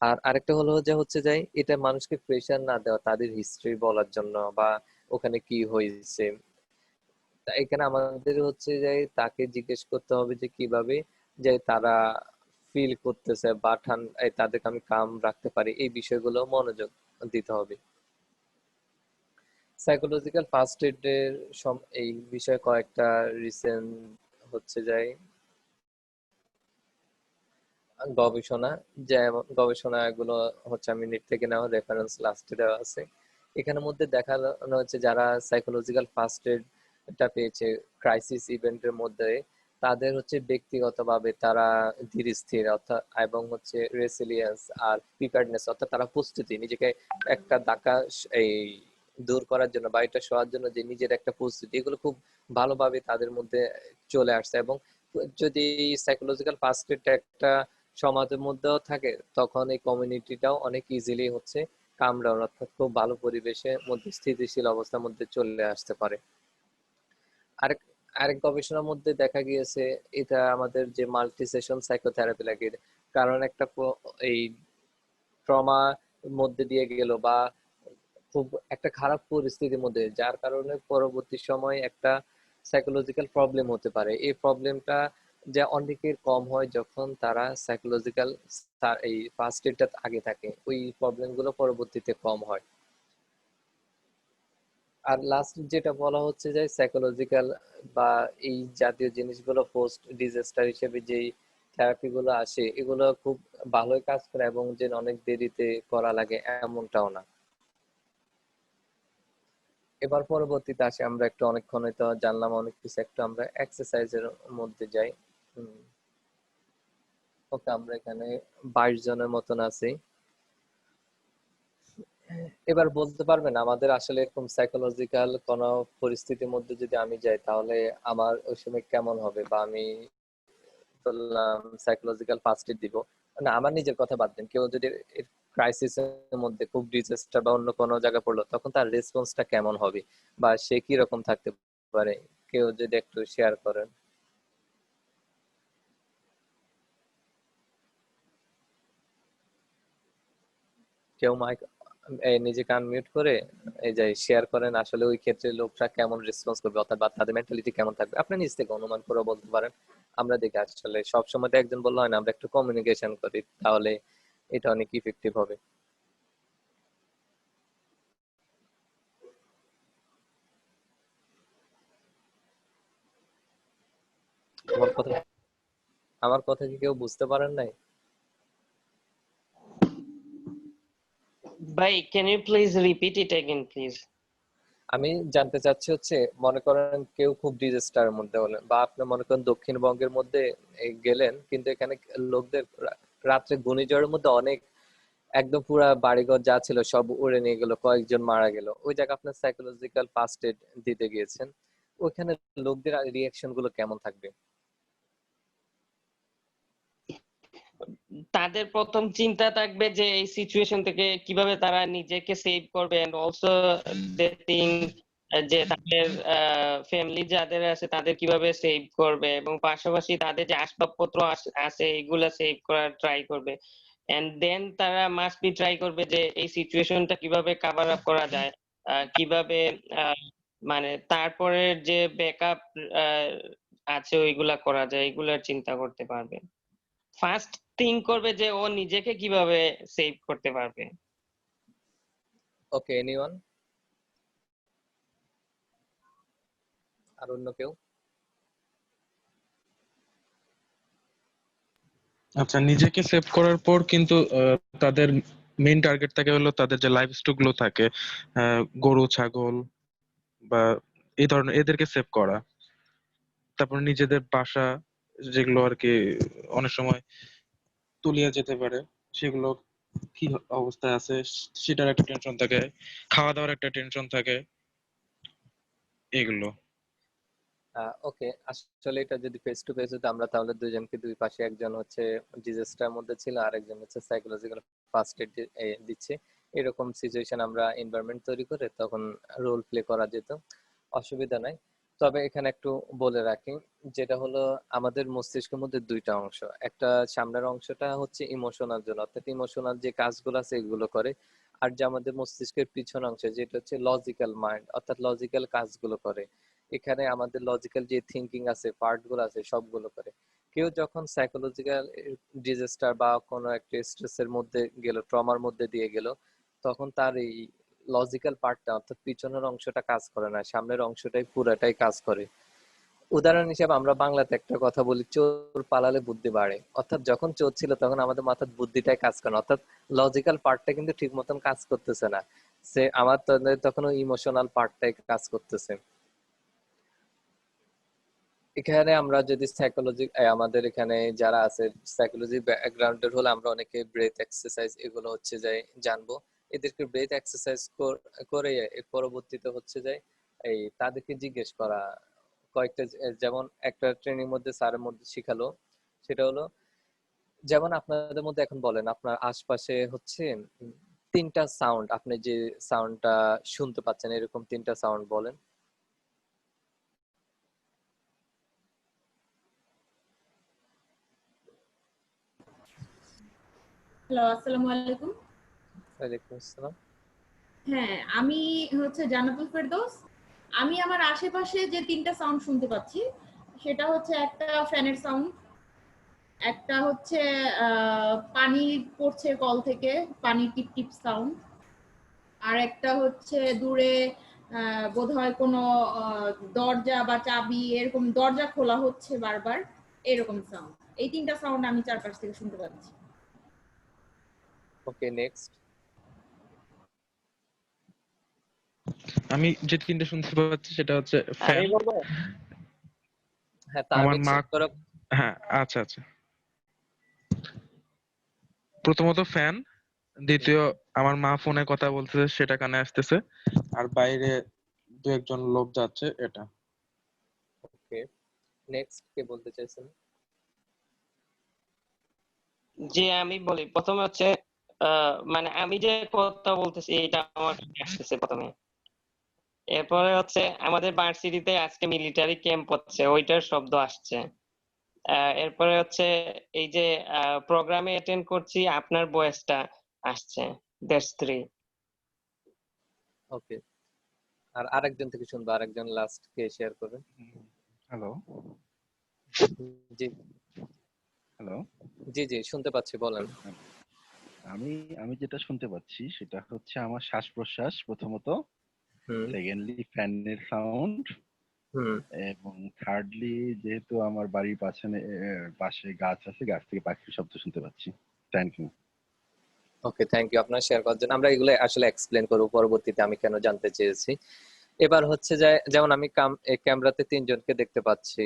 আর আরেকটা হলো যে হচ্ছে যাই এটা মানুষকে প্রেশার না দেওয়া তাদের হিস্ট্রি বলার জন্য বা ওখানে কি হয়েছে। এখানে আমাদের হচ্ছে যে তাকে জিজ্ঞেস করতে হবে যে কিভাবে যে তারা ফিল করতেছে বা তাদেরকে আমি কাম রাখতে পারি, এই বিষয়গুলো মনোযোগ দিতে হবে। সাইকোলজিক্যাল ফার্স্ট এড এর এই বিষয়ে কয়েকটা রিসেন্ট হচ্ছে যায় গবেষণা, যেমন গবেষণাগুলো হচ্ছে আমি নেট থেকে নেওয়া, রেফারেন্স লাস্টে দেওয়া আছে। এখানের মধ্যে দেখানো হচ্ছে যারা সাইকোলজিক্যাল ফার্স্ট এডটা পেয়েছে ক্রাইসিস ইভেন্টের মধ্যে, তাদের হচ্ছে ব্যক্তিগতভাবে তারা ধীর স্থির অর্থাৎ এবং হচ্ছে রেসিলিয়েন্স আর প্রিপেয়ারনেস অর্থাৎ তারা প্রস্তুতি, নিজেকে একটা ধাক্কা এই দূর করার জন্য বা এটা সরার জন্য যে নিজের একটা প্রস্তুতি, এগুলো খুব ভালোভাবে তাদের মধ্যে চলে আসছে। এবং যদি সাইকোলজিক্যাল ফার্স্ট এড একটা সমাজের মধ্যেও থাকে তখন এই কমিউনিটিটাও অনেক ইজিলি হচ্ছে কামড়ানো অর্থাৎ খুব ভালো পরিবেশের মধ্যে স্থিতিশীল অবস্থার মধ্যে চলে আসতে পারে। আরেক আরেক গবেষণার মধ্যে দেখা গিয়েছে এটা আমাদের যে মাল্টি সেশন সাইকোথেরাপি লাগে, কারণ একটা এই ট্রমা মধ্যে দিয়ে গেল বা খুব একটা খারাপ পরিস্থিতির মধ্যে, যার কারণে পরবর্তী সময় একটা সাইকোলজিক্যাল প্রবলেম হতে পারে। এই প্রবলেমটা যা অনেকের কম হয় যখন তারা সাইকোলজিক্যাল এই ফার্স্ট এডটা আগে থাকে, ওই প্রবলেম গুলো পরবর্তীতে কম হয়। আর লাস্ট যেটা বলা হচ্ছে যে সাইকোলজিক্যাল বা এই জাতীয় জিনিসগুলো পোস্ট ডিজাস্টার হিসেবে যেই থেরাপি গুলো আসে এগুলো খুব ভালোই কাজ করে এবং যে অনেক দেরিতে করা লাগে এমনটাও না। এবার পরবর্তীতে আসি আমরা একটু অনেকক্ষণ তো জানলাম অনেক কিছু, একটু আমরা এক্সারসাইজের মধ্যে যাই। ওকে, আমরা এখানে 22 জনের মতন আছি। এবার বলতে পারবেন আমাদের আসলে এরকম সাইকোলজিক্যাল কোন পরিস্থিতির মধ্যে যদি আমি যাই তাহলে আমার ওই সময় কেমন হবে, বা আমি বললাম সাইকোলজিক্যাল ফার্স্ট এড দিব না, আমার নিজের কথা বাদ দেন, কেউ যদি ক্রাইসিসের মধ্যে খুব ডিজাস্টার বা অন্য কোনো জায়গায় পড়লো তখন তার রেসপন্সটা কেমন হবে বা সে কি রকম থাকতে পারে, কেউ যদি একটু শেয়ার করেন। কেউ মাইক নিজেকে আনমিউট করে এই যে শেয়ার করেন, আসলে ওই ক্ষেত্রে লোকটা কেমন রেসপন্স করবে অর্থাৎ বা তাদের মেন্টালিটি কেমন থাকবে আপনি নিজ থেকে অনুমান করে বলতে পারেন। আমরা দেখি আসলে সবসময় তো একজন বললে হয় না, আমরা একটু কমিউনিকেশন করি তাহলে এটা অনেক ইফেক্টিভ হবে। আমার কথা আমার কথা কি কেউ বুঝতে পারেন নাই? ভাই, can you please repeat it again, please? আমি জানতে চাচ্ছি হচ্ছে, মনে করেন কেউ খুব ডিজাস্টারের মধ্যে হলেন বা আপনি মনে করেন দক্ষিণবঙ্গের মধ্যে গেলেন, কিন্তু এখানে লোকদের রাত্রে ঘূর্ণিঝড়ের মধ্যে অনেক একদম পুরা বাড়িঘর যা ছিল সব উড়ে নিয়ে গেল, কয়েকজন মারা গেল, ওই জায়গায় আপনার সাইকোলজিক্যাল ফার্স্ট এড দিতে গিয়েছেন, ওইখানে লোকদের রিয়াকশন গুলো কেমন থাকবে? তাদের প্রথম চিন্তা থাকবে যে এই সিচুয়েশন থেকে কিভাবে তারা নিজেকে সেভ করবে, এন্ড অলসো দে থিংক যে তাদের ফ্যামিলি যাদের আছে তাদের কিভাবে সেভ করবে, এবং পাশাপাশি তাদের যে আসবাবপত্র আছে এগুলা সেভ করার ট্রাই করবে। এন্ড দেন তারা মাস্ট বি ট্রাই করবে যে এই সিচুয়েশনটা কিভাবে কভার আপ করা যায়, কিভাবে মানে তারপরের যে ব্যাকআপ আছে ওইগুলা করা যায়, এগুলার চিন্তা করতে পারবে। ফার্স্ট থিঙ্ক করবে যে ও নিজেকে কিভাবে সেভ করতে পারবে। ওকে, এনিওয়ান? আর অন্য কেউ? আচ্ছা, নিজেকে সেভ করার পর কিন্তু তাদের মেইন টার্গেট থাকে হলো তাদের যে লাইভ স্টক গুলো থাকে, গরু ছাগল বা এই ধরনের এদেরকে সেভ করা। তারপর নিজেদের বাসা যেগুলো আর কি অনেক সময় তলিয়ে যেতে পারে, সেগুলো কি অবস্থায় আছে সেটার একটা টেনশন থাকে, খাওয়া দাওয়ার একটা টেনশন থাকে, এগুলো। ওকে, আসলে এটা যদি ফেস টু ফেস হতো আমরা তাহলে দুইজনকে দুই পাশে, একজন হচ্ছে ডিজাস্টার মধ্যে ছিল আর একজন হচ্ছে সাইকোলজিক্যাল ফার্স্ট এড দিচ্ছে, এরকম সিচুয়েশন আমরা এনভায়রনমেন্ট তৈরি করে তখন রোল প্লে করা যেত, অসুবিধা নাই। তবে এখানে একটু বলে রাখি, যেটা হলো আমাদের মস্তিষ্কের মধ্যে দুইটা অংশ, একটা সামনের অংশটা হচ্ছে ইমোশনাল জন্য, অর্থাৎ ইমোশনাল যে কাজগুলো আছে এগুলো করে, আর যে আমাদের মস্তিষ্কের পিছন অংশ যেটা হচ্ছে লজিক্যাল মাইন্ড, অর্থাৎ লজিক্যাল কাজগুলো করে। এখানে আমাদের লজিক্যাল যে থিঙ্কিং আছে পার্ট গুলো আছে সবগুলো করে। কেউ যখন সাইকোলজিক্যাল ডিজাস্টার বা কোনো একটা স্ট্রেসের মধ্যে গেল, ট্রমার মধ্যে দিয়ে গেল, তখন তার এই লজিক্যাল পার্টটা অর্থাৎ পিছনের অংশটা কাজ করে না, সামনের অংশটাই পুরাটাই কাজ করে। উদাহরণ হিসেবে আমরা বাংলাতে একটা কথা বলি, চোর পালালে বুদ্ধি বাড়ে, অর্থাৎ যখন চোর ছিল তখন আমাদের মাথার বুদ্ধিটাই কাজ করে না, অর্থাৎ লজিক্যাল পার্টটা কিন্তু ঠিক মতন কাজ করতেছে না, সে আমার তখন ইমোশনাল পার্টটাই কাজ করতেছে। এখানে আমরা যদি সাইকোলজি, আমাদের এখানে যারা আছে সাইকোলজি ব্যাকগ্রাউন্ডের হলে আমরা অনেকে ব্রেথ এক্সারসাইজ এগুলো হচ্ছে যাই জানবো, এদেরকে ব্রেথ এক্সারসাইজ করে এর পরবর্তীতে হচ্ছে যাই এই তাদেরকে জিজ্ঞেস করা কয়েকটা, যেমন একটা ট্রেনিং মধ্যে স্যারের মধ্যে শিখালো, সেটা হলো যেমন আপনাদের মধ্যে এখন বলেন আপনার আশপাশে হচ্ছে তিনটা সাউন্ড, আপনি যে সাউন্ডটা শুনতে পাচ্ছেন এরকম তিনটা সাউন্ড বলেন। হ্যালো, আসসালামু আলাইকুম। ওয়ালাইকুম আসসালাম। হ্যাঁ, আমি হচ্ছে জান্নাতুল ফেরদৌস। আমি আমার আশেপাশে যে তিনটা সাউন্ড শুনতে পাচ্ছি সেটা হচ্ছে একটা ফ্যানের সাউন্ড, একটা হচ্ছে পানি পড়ছে কল থেকে, পানি টিপ টিপ সাউন্ড, আর একটা হচ্ছে দূরে বোধহয় কোনো দরজা বা চাবি এরকম দরজা খোলা হচ্ছে বারবার, এরকম সাউন্ড। এই তিনটা সাউন্ড আমি চারপাশ থেকে শুনতে পাচ্ছি। ওকে, নেক্সট। আমি যে তিনটা শুনতে পাচ্ছি সেটা হচ্ছে আমি ফ্যান, বলবো? হ্যাঁ, আমার তাহমিদ মা। শেষ করো। হ্যাঁ, আচ্ছা আচ্ছা। প্রথমত ফ্যান, দ্বিতীয় আমার মা ফোনে কথা বলতেছে সেটা কানে আসতেছে, আর বাইরে দু একজন লোক যাচ্ছে এটা। ওকে, নেক্সট কে বলতে চাইছেন? যে আমি বলি, প্রথমে হচ্ছে মানে আমি যে কথা বলতেছি এটা আমার কানে আসতেছে প্রথমে। এরপরে হচ্ছে আমাদের ভার্সিটিতে আজকে মিলিটারি ক্যাম্প হচ্ছে, ওইটার শব্দ আসছে। এরপরে হচ্ছে এই যে প্রোগ্রামে অ্যাটেন্ড করছি, আপনার ভয়েসটা আসছে। দ্যাটস 3। ওকে, আর আরেকজন থেকে শুনবো, আরেকজন লাস্ট কে শেয়ার করবেন। হ্যালো জি হ্যালো জি জি, শুনতে পাচ্ছি, বলেন। আমি আমি যেটা শুনতে পাচ্ছি সেটা হচ্ছে আমার শ্বাস প্রশ্বাস প্রথমত, হুম সেকেন্ডলি ফ্যানের সাউন্ড, হুম। এবং থার্ডলি যেহেতু আমার বাড়ির পাশে গাছ আছে, গাছ থেকে পাখির শব্দ শুনতে পাচ্ছি। Thank you. Okay, thank you আপনার শেয়ার করার জন্য। আমরা এগুলো আসলে এক্সপ্লেন করবো পরবর্তীতে আমি কেন জানতে চেয়েছি। এবার হচ্ছে যে যেমন আমি ক্যামেরাতে তিনজনকে দেখতে পাচ্ছি,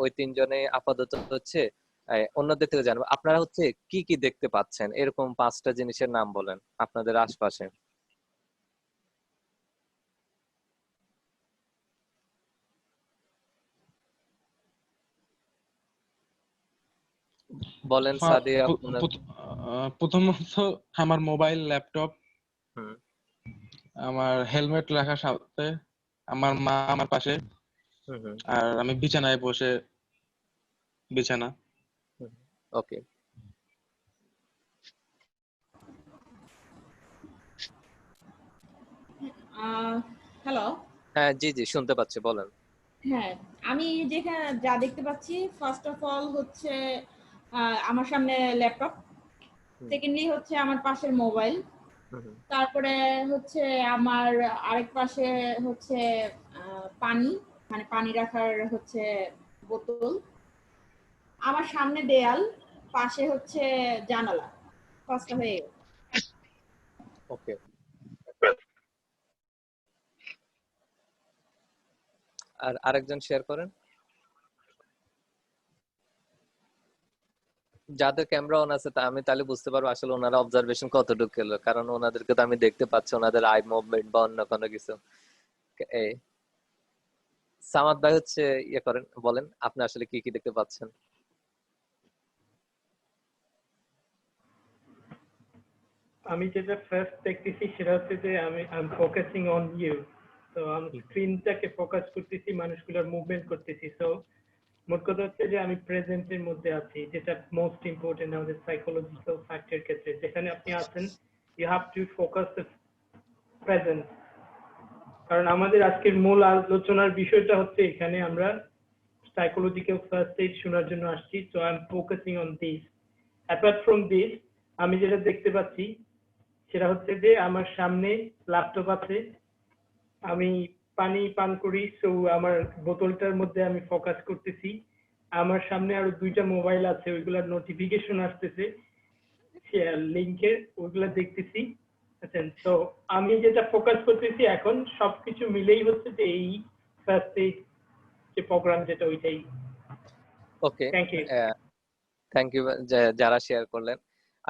ওই তিনজনে আপাতত হচ্ছে অন্যদের থেকে জানবো আপনারা হচ্ছে কি কি দেখতে পাচ্ছেন, এরকম 5টা জিনিসের নাম বলেন আপনাদের আশপাশে। বলেন সাদিয়া আপনার। প্রথমত আমার মোবাইল, ল্যাপটপ, হুম আমার হেলমেট রাখার সাথে, আমার মা আমার পাশে, হুম হুম আর আমি বিছানায় বসে, বিছানা। ওকে। হ্যালো। হ্যাঁ জি জি শুনতে পাচ্ছি, বলেন। হ্যাঁ, আমি যেখানে যা দেখতে পাচ্ছি, ফার্স্ট অফ অল হচ্ছে আমার সামনে ল্যাপটপ, হুম সেকেন্ডলি হচ্ছে আমার পাশের মোবাইল, হুম হুম, তারপরে হচ্ছে আমার আরেক পাশে হচ্ছে পানি, মানে পানি রাখার হচ্ছে বোতল, আমার সামনে দেয়াল, পাশে হচ্ছে জানালা। পাঁচটা হয়ে গেল। ওকে। আর আরেকজন শেয়ার করেন, যাদের ক্যামেরা অন আছে, তা আমি তাহলে বুঝতে পারবো আসলে ওনারা অবজারভেশন কতটুকু হলো, কারণ ওনাদেরকে তো আমি দেখতে পাচ্ছি, ওনাদের আই মুভমেন্ট বা অন্য কোনো কিছু। এই সামাদ ভাই হচ্ছে ইয়ে করেন, বলেন আপনি আসলে কি কি দেখতে পাচ্ছেন। আমি যেটা ফার্স্ট দেখতেছি সেটা হচ্ছে যে আই ফোকাসিং অন ইউ। তো আমি স্ক্রিনটাকে ফোকাস করতেছি, মানুষগুলোর মুভমেন্ট করতেছি। সো মোট কথা হচ্ছে যে আমি প্রেজেন্টের মধ্যে আছি, যেটা মোস্ট ইম্পর্টেন্ট আমাদের সাইকোলজিক্যাল ফ্যাক্টরের ক্ষেত্রে। যেখানে আপনি আছেন, you have to focus the present. কারণ আমাদের আজকের মূল আলোচনার বিষয়টা হচ্ছে এখানে আমরা সাইকোলজিক্যাল ফার্স্ট এইড শোনার জন্য আসছি। So I am focusing on this. Apart from this, আমি যেটা দেখতে পাচ্ছি সেটা হচ্ছে যে আমার সামনে ল্যাপটপ আছে, আমি পানি পান করি, সো আমার বোতলটার মধ্যে আমি ফোকাস করতেছি। আমার সামনে আরো দুইটা মোবাইল আছে, ওইগুলার নোটিফিকেশন আসতেছে শেয়ার লিংকের, ওইগুলা দেখতেছি। আচ্ছা, তো আমি যেটা ফোকাস করতেছি এখন সবকিছু মিলেই হচ্ছে যে এই ফার্স্ট এইড যে প্রোগ্রাম যেটা, ওইটাই। ওকে, থ্যাংক ইউ। থ্যাংক ইউ যারা শেয়ার করলেন।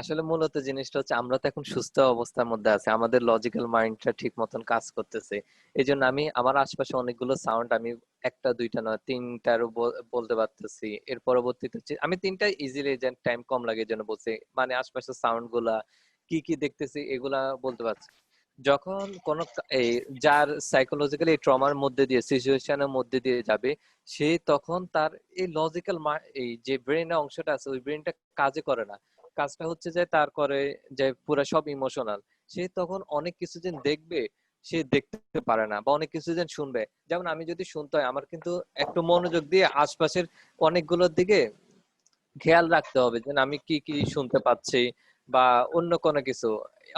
আসলে মূলত জিনিসটা হচ্ছে আমরা তো এখন সুস্থ অবস্থার মধ্যে আছি, আমাদের লজিক্যাল মাইন্ডটা ঠিক মতন কাজ করতেছে। এই জন্য আমি আমার আশপাশে অনেকগুলো সাউন্ড, আমি একটা দুইটা নয় তিনটারও বলতে পারতেছি। এর পরবর্তীতে হচ্ছে আমি তিনটা ইজিলি, যেন টাইম কম লাগে এই জন্য বলছি, মানে আশপাশের সাউন্ড গুলা কি কি দেখতেছি এগুলা বলতে পারছি। যখন কোন এই যার সাইকোলজিক্যালি ট্রমার মধ্যে দিয়ে, সিচুয়েশনের মধ্যে দিয়ে যাবে, সে তখন তার এই লজিক্যাল এই যে ব্রেনের অংশটা আছে, ওই ব্রেনটা কাজে করে না। কাজটা হচ্ছে যে তার করে যে পুরো সব ইমোশনাল। সে তখন অনেক কিছু যেন দেখবে, সে দেখতে পারে না, বা অনেক কিছু যেন শুনবে। যেমন আমি যদি শুনতে হয়, আমার কিন্তু একটু মনোযোগ দিয়ে আশপাশের অনেকগুলোর দিকে খেয়াল রাখতে হবে, যে আমি কি কি শুনতে পাচ্ছি বা অন্য কোনো কিছু।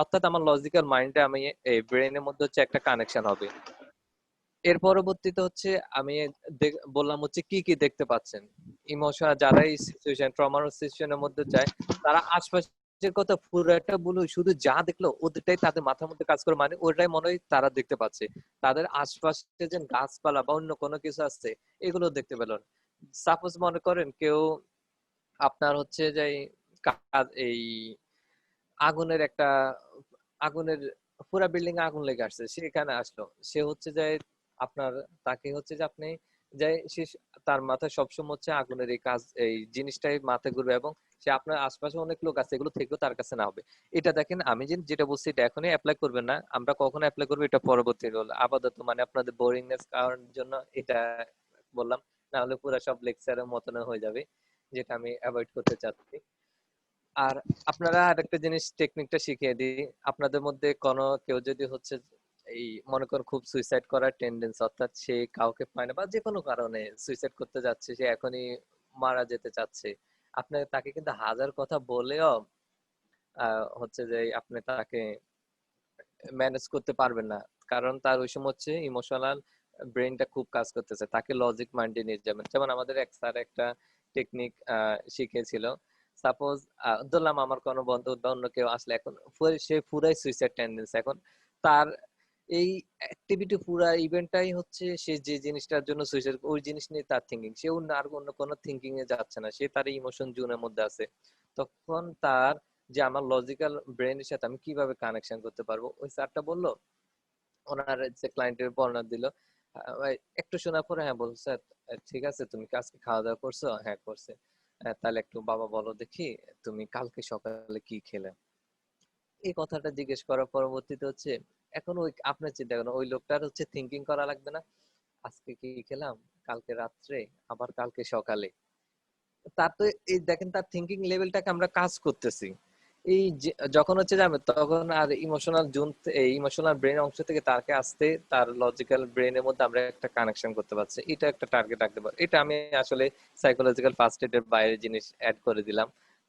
অর্থাৎ আমার লজিক্যাল মাইন্ডে আমি এই ব্রেনের মধ্যে হচ্ছে একটা কানেকশন হবে। এর পরবর্তীতে হচ্ছে আমি বললাম হচ্ছে কি কি দেখতে পাচ্ছেন। ইমোশন যারা এই সিচুয়েশন ট্রমার সিচুয়েশনের মধ্যে যায়, তারা আশপাশের কথা পুরো একটা বলে শুধু যা দেখলো ওদেরটাই তাদের মাথার মধ্যে কাজ করে, মানে ওটাই মনে হয় তারা দেখতে পাচ্ছে। তাদের আশপাশে যে গাছপালা বা অন্য কোনো কিছু আছে, এগুলো দেখতে পেল না। সাপোজ মনে করেন কেউ আপনার হচ্ছে যে এই আগুনের একটা আগুনের পুরা বিল্ডিং আগুন লেগে আসছে, সে এখানে আসলো, সে হচ্ছে যে আপনার তাকে হচ্ছে যে আপনি যে সে তার মাথায় সবসময় হচ্ছে আগুনের এই কাজ এই জিনিসটাই মাথায় ঘুরবে, এবং সে আপনার আশপাশে অনেক লোক আছে, এগুলো থেকেও তার কাছে না হবে। এটা দেখেন, আমি যেটা বলছি এটা এখনই অ্যাপ্লাই করবেন না, আমরা কখন অ্যাপ্লাই করবো এটা পরবর্তী হল। আপাতত মানে আপনাদের বোরিংনেস কারণ জন্য এটা বললাম, না হলে পুরো সব লেকচারের মতন হয়ে যাবে, যেটা আমি অ্যাভয়েড করতে চাচ্ছি। আর আপনারা আরেকটা জিনিস টেকনিকটা শিখিয়ে দিই, আপনাদের মধ্যে কোনো কেউ যদি হচ্ছে এই মনে করেন খুব সুইসাইড করার টেন্ডেন্সি, অর্থাৎ সে কাউকে পায় না বা যে কোনো কারণে সুইসাইড করতে যাচ্ছে, সে এখনই মারা যেতে চাচ্ছে, আপনি তাকে কিন্তু হাজার কথা বলেও হচ্ছে যে আপনি তাকে ম্যানেজ করতে পারবেন না। কারণ তার ওই সময় হচ্ছে ইমোশনাল ব্রেনটা খুব কাজ করতেছে, তাকে লজিক মাইন্ডে নিয়ে যাবেন। যেমন আমাদের এক স্যার একটা টেকনিক শিখিয়েছিল। সাপোজ ধরলাম আমার কোনো বন্ধু বা অন্য কেউ আসলে, এখন সে পুরাই সুইসাইড টেন্ডেন্সি, এখন তার এই অ্যাক্টিভিটি পুরা ইভেন্টটাই হচ্ছে সে যে জিনিসটার জন্য সুইসাইড, ওই জিনিস নিয়ে তার থিঙ্কিং, সে আর অন্য কোনো থিঙ্কিং এ যাচ্ছে না, সে তার ইমোশন জোনের মধ্যে আছে। তখন তার যে আমার লজিক্যাল ব্রেনের সাথে আমি কিভাবে কানেকশন করতে পারবো, ওই স্যারটা বললো, ওনার যে ক্লায়েন্টের বর্ণনা দিল, একটু শোনার পরে হ্যাঁ বলছে, স্যার ঠিক আছে, তুমি কি আজকে খাওয়া দাওয়া করছো? হ্যাঁ করছে। তাহলে একটু বাবা বলো দেখি, তুমি কালকে সকালে কি খেলে? এই কথাটা জিজ্ঞেস করার পরবর্তীতে হচ্ছে এখন ওই আপনার চিন্তা করেন ওই লোকটার হচ্ছে থিঙ্কিং করা লাগবে না, আজকে কি খেলাম, কালকে রাত্রে, আবার কালকে সকালে। তার তো এই দেখেন তার থিঙ্কিং লেভেলটাকে আমরা কাজ করতেছি। এই যখন হচ্ছে যাবে তখন আর ইমোশনাল জোন, এই ইমোশনাল ব্রেন অংশ থেকে তাকে আসতে তার লজিক্যাল ব্রেনের মধ্যে আমরা একটা কানেকশন করতে পারছি, এটা একটা টার্গেট রাখতে পারি। এটা আমি আসলে সাইকোলজিক্যাল ফার্স্ট এডের বাইরে জিনিস অ্যাড করে দিলাম,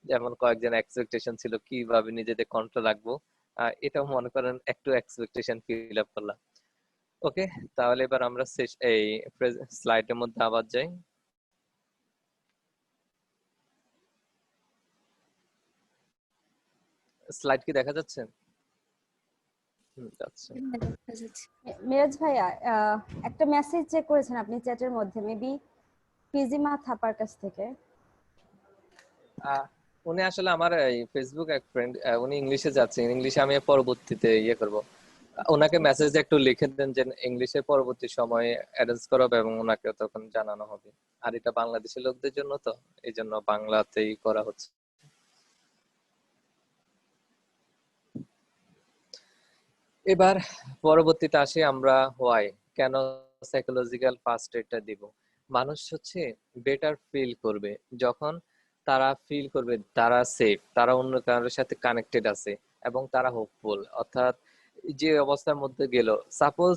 যেমন কয়েকজন এক্সপেকটেশন ছিল কিভাবে নিজেদের কন্ট্রোল রাখবো, এটাও মনে করেন একটু এক্সপেকটেশন ফিল আপ করলাম। ওকে, তাহলে এবার আমরা এই স্লাইডের মধ্যে আবার যাই। স্লাইড কি দেখা যাচ্ছে? যাচ্ছে। মিরাজ ভাইয়া, একটা মেসেজ চেক করেছেন আপনি চ্যাটের মধ্যে, মেবি পিজিমা থাপার কাছ থেকে। উনি আসলে আমার এই ফেসবুক এক ফ্রেন্ড, উনি ইংলিশে যাচ্ছেন, ইংলিশে আমি পরবর্তীতে ইয়ে করব, ওনাকে মেসেজ একটু লিখে দেন যে ইংলিশে পরবর্তী সময়ে অ্যারেঞ্জ করাবে এবং ওনাকে তখন জানানো হবে। আর এটা বাংলাদেশের লোকদের জন্য, তো এই জন্য বাংলাতেই করা হচ্ছে। এবার পরবর্তীতে আসি আমরা হোয়াই, কেন সাইকোলজিক্যাল ফার্স্ট এডটা দিব। মানুষ হচ্ছে বেটার ফিল করবে যখন তারা ফিল করবে তারা সেফ, তারা অন্য কারোর সাথে কানেক্টেড আছে এবং তারা হোপফুল। অর্থাৎ যে অবস্থার মধ্যে গেল, সাপোজ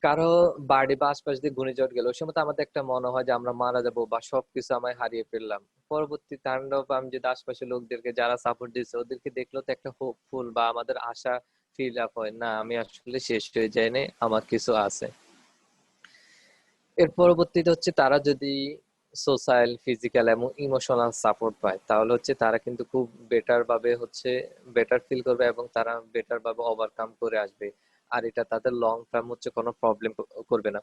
কারো বাড়ি বা আশপাশ দিয়ে ঘূর্ণিঝড় গেল, ওই সময় তো আমাদের একটা মনে হয় যে আমরা মারা যাবো বা সবকিছু আমায় হারিয়ে ফেললাম। পরবর্তী তাণ্ডব আমি যদি আশপাশের লোকদেরকে যারা সাপোর্ট দিচ্ছে ওদেরকে দেখলেও তো একটা হোপফুল বা আমাদের আশা ফিল আপ হয়, না আমি আসলে শেষ হয়ে যাইনি, আমার কিছু আছে। এর পরবর্তীতে হচ্ছে তারা যদি সোশ্যাল, ফিজিক্যাল এবং ইমোশনাল সাপোর্ট পায় তাহলে হচ্ছে তারা কিন্তু খুব বেটার ভাবে হচ্ছে বেটার ফিল করবে এবং তারা বেটার ভাবে ওভারকাম করে আসবে। আর এটা তাদের লং টার্ম হচ্ছে কোনো প্রবলেম করবে না।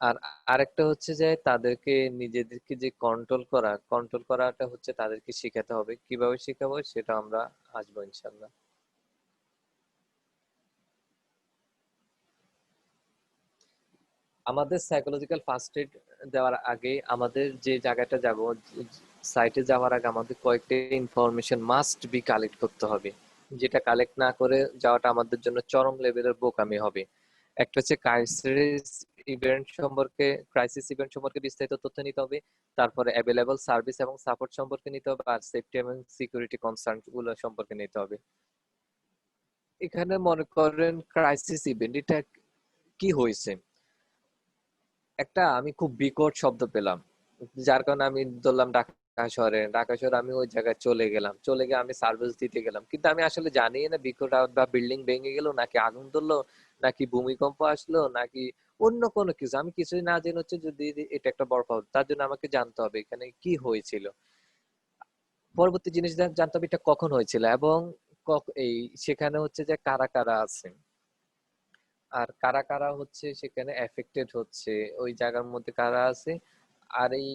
আর আরেকটা হচ্ছে যে তাদেরকে নিজেদেরকে যে কন্ট্রোল করাটা হচ্ছে তাদেরকে শেখাতে হবে। কিভাবে শেখাবো সেটা আমরা আসবো ইনশাল্লাহ। আমাদের সাইকোলজিক্যাল ফার্স্ট এড দেওয়ার আগে আমাদের যে জায়গাটা যাব, সাইটে যাওয়ার আগে আমাদের কয়েকটা ইনফরমেশন মাস্ট বি কালেক্ট করতে হবে, যেটা কালেক্ট না করে যাওয়াটা আমাদের জন্য চরম লেভেলের বোকামি হবে। একটা হচ্ছে ক্রাইসিস ইভেন্ট সম্পর্কে বিস্তারিত তথ্য নিতে হবে, তারপরে অ্যাভেলেবল সার্ভিস এবং সাপোর্ট সম্পর্কে নিতে হবে, আর সেফটি এবং সিকিউরিটি কনসার্ন গুলো সম্পর্কে নিতে হবে। এখানে মনে করেন ক্রাইসিস ইভেন্ট, এটা কি হয়েছে, একটা আমি খুব বিকট শব্দ পেলাম, যার কারণে আমি ধরলাম ঢাকা শহরে আমি ওই জায়গায় চলে গিয়ে আমি সার্ভিস দিতে গেলাম, কিন্তু আমি আসলে জানি না বিকট আওয়াজ বা বিল্ডিং ভেঙে গেল নাকি আগুন ধরলো নাকি ভূমিকম্প আসলো নাকি অন্য কোনো কিছু, আমি কিছুই না জেনে হচ্ছে যদি এটা একটা বড় খবর, তার জন্য আমাকে জানতে হবে এখানে কি হয়েছিল। পরবর্তী জিনিস জানতে হবে এটা কখন হয়েছিল এবং এই সেখানে হচ্ছে যে কারা কারা আছে আর কারা কারা হচ্ছে সেখানে এফেক্টেড হচ্ছে, ওই জায়গার মধ্যে কারা আছে, আর এই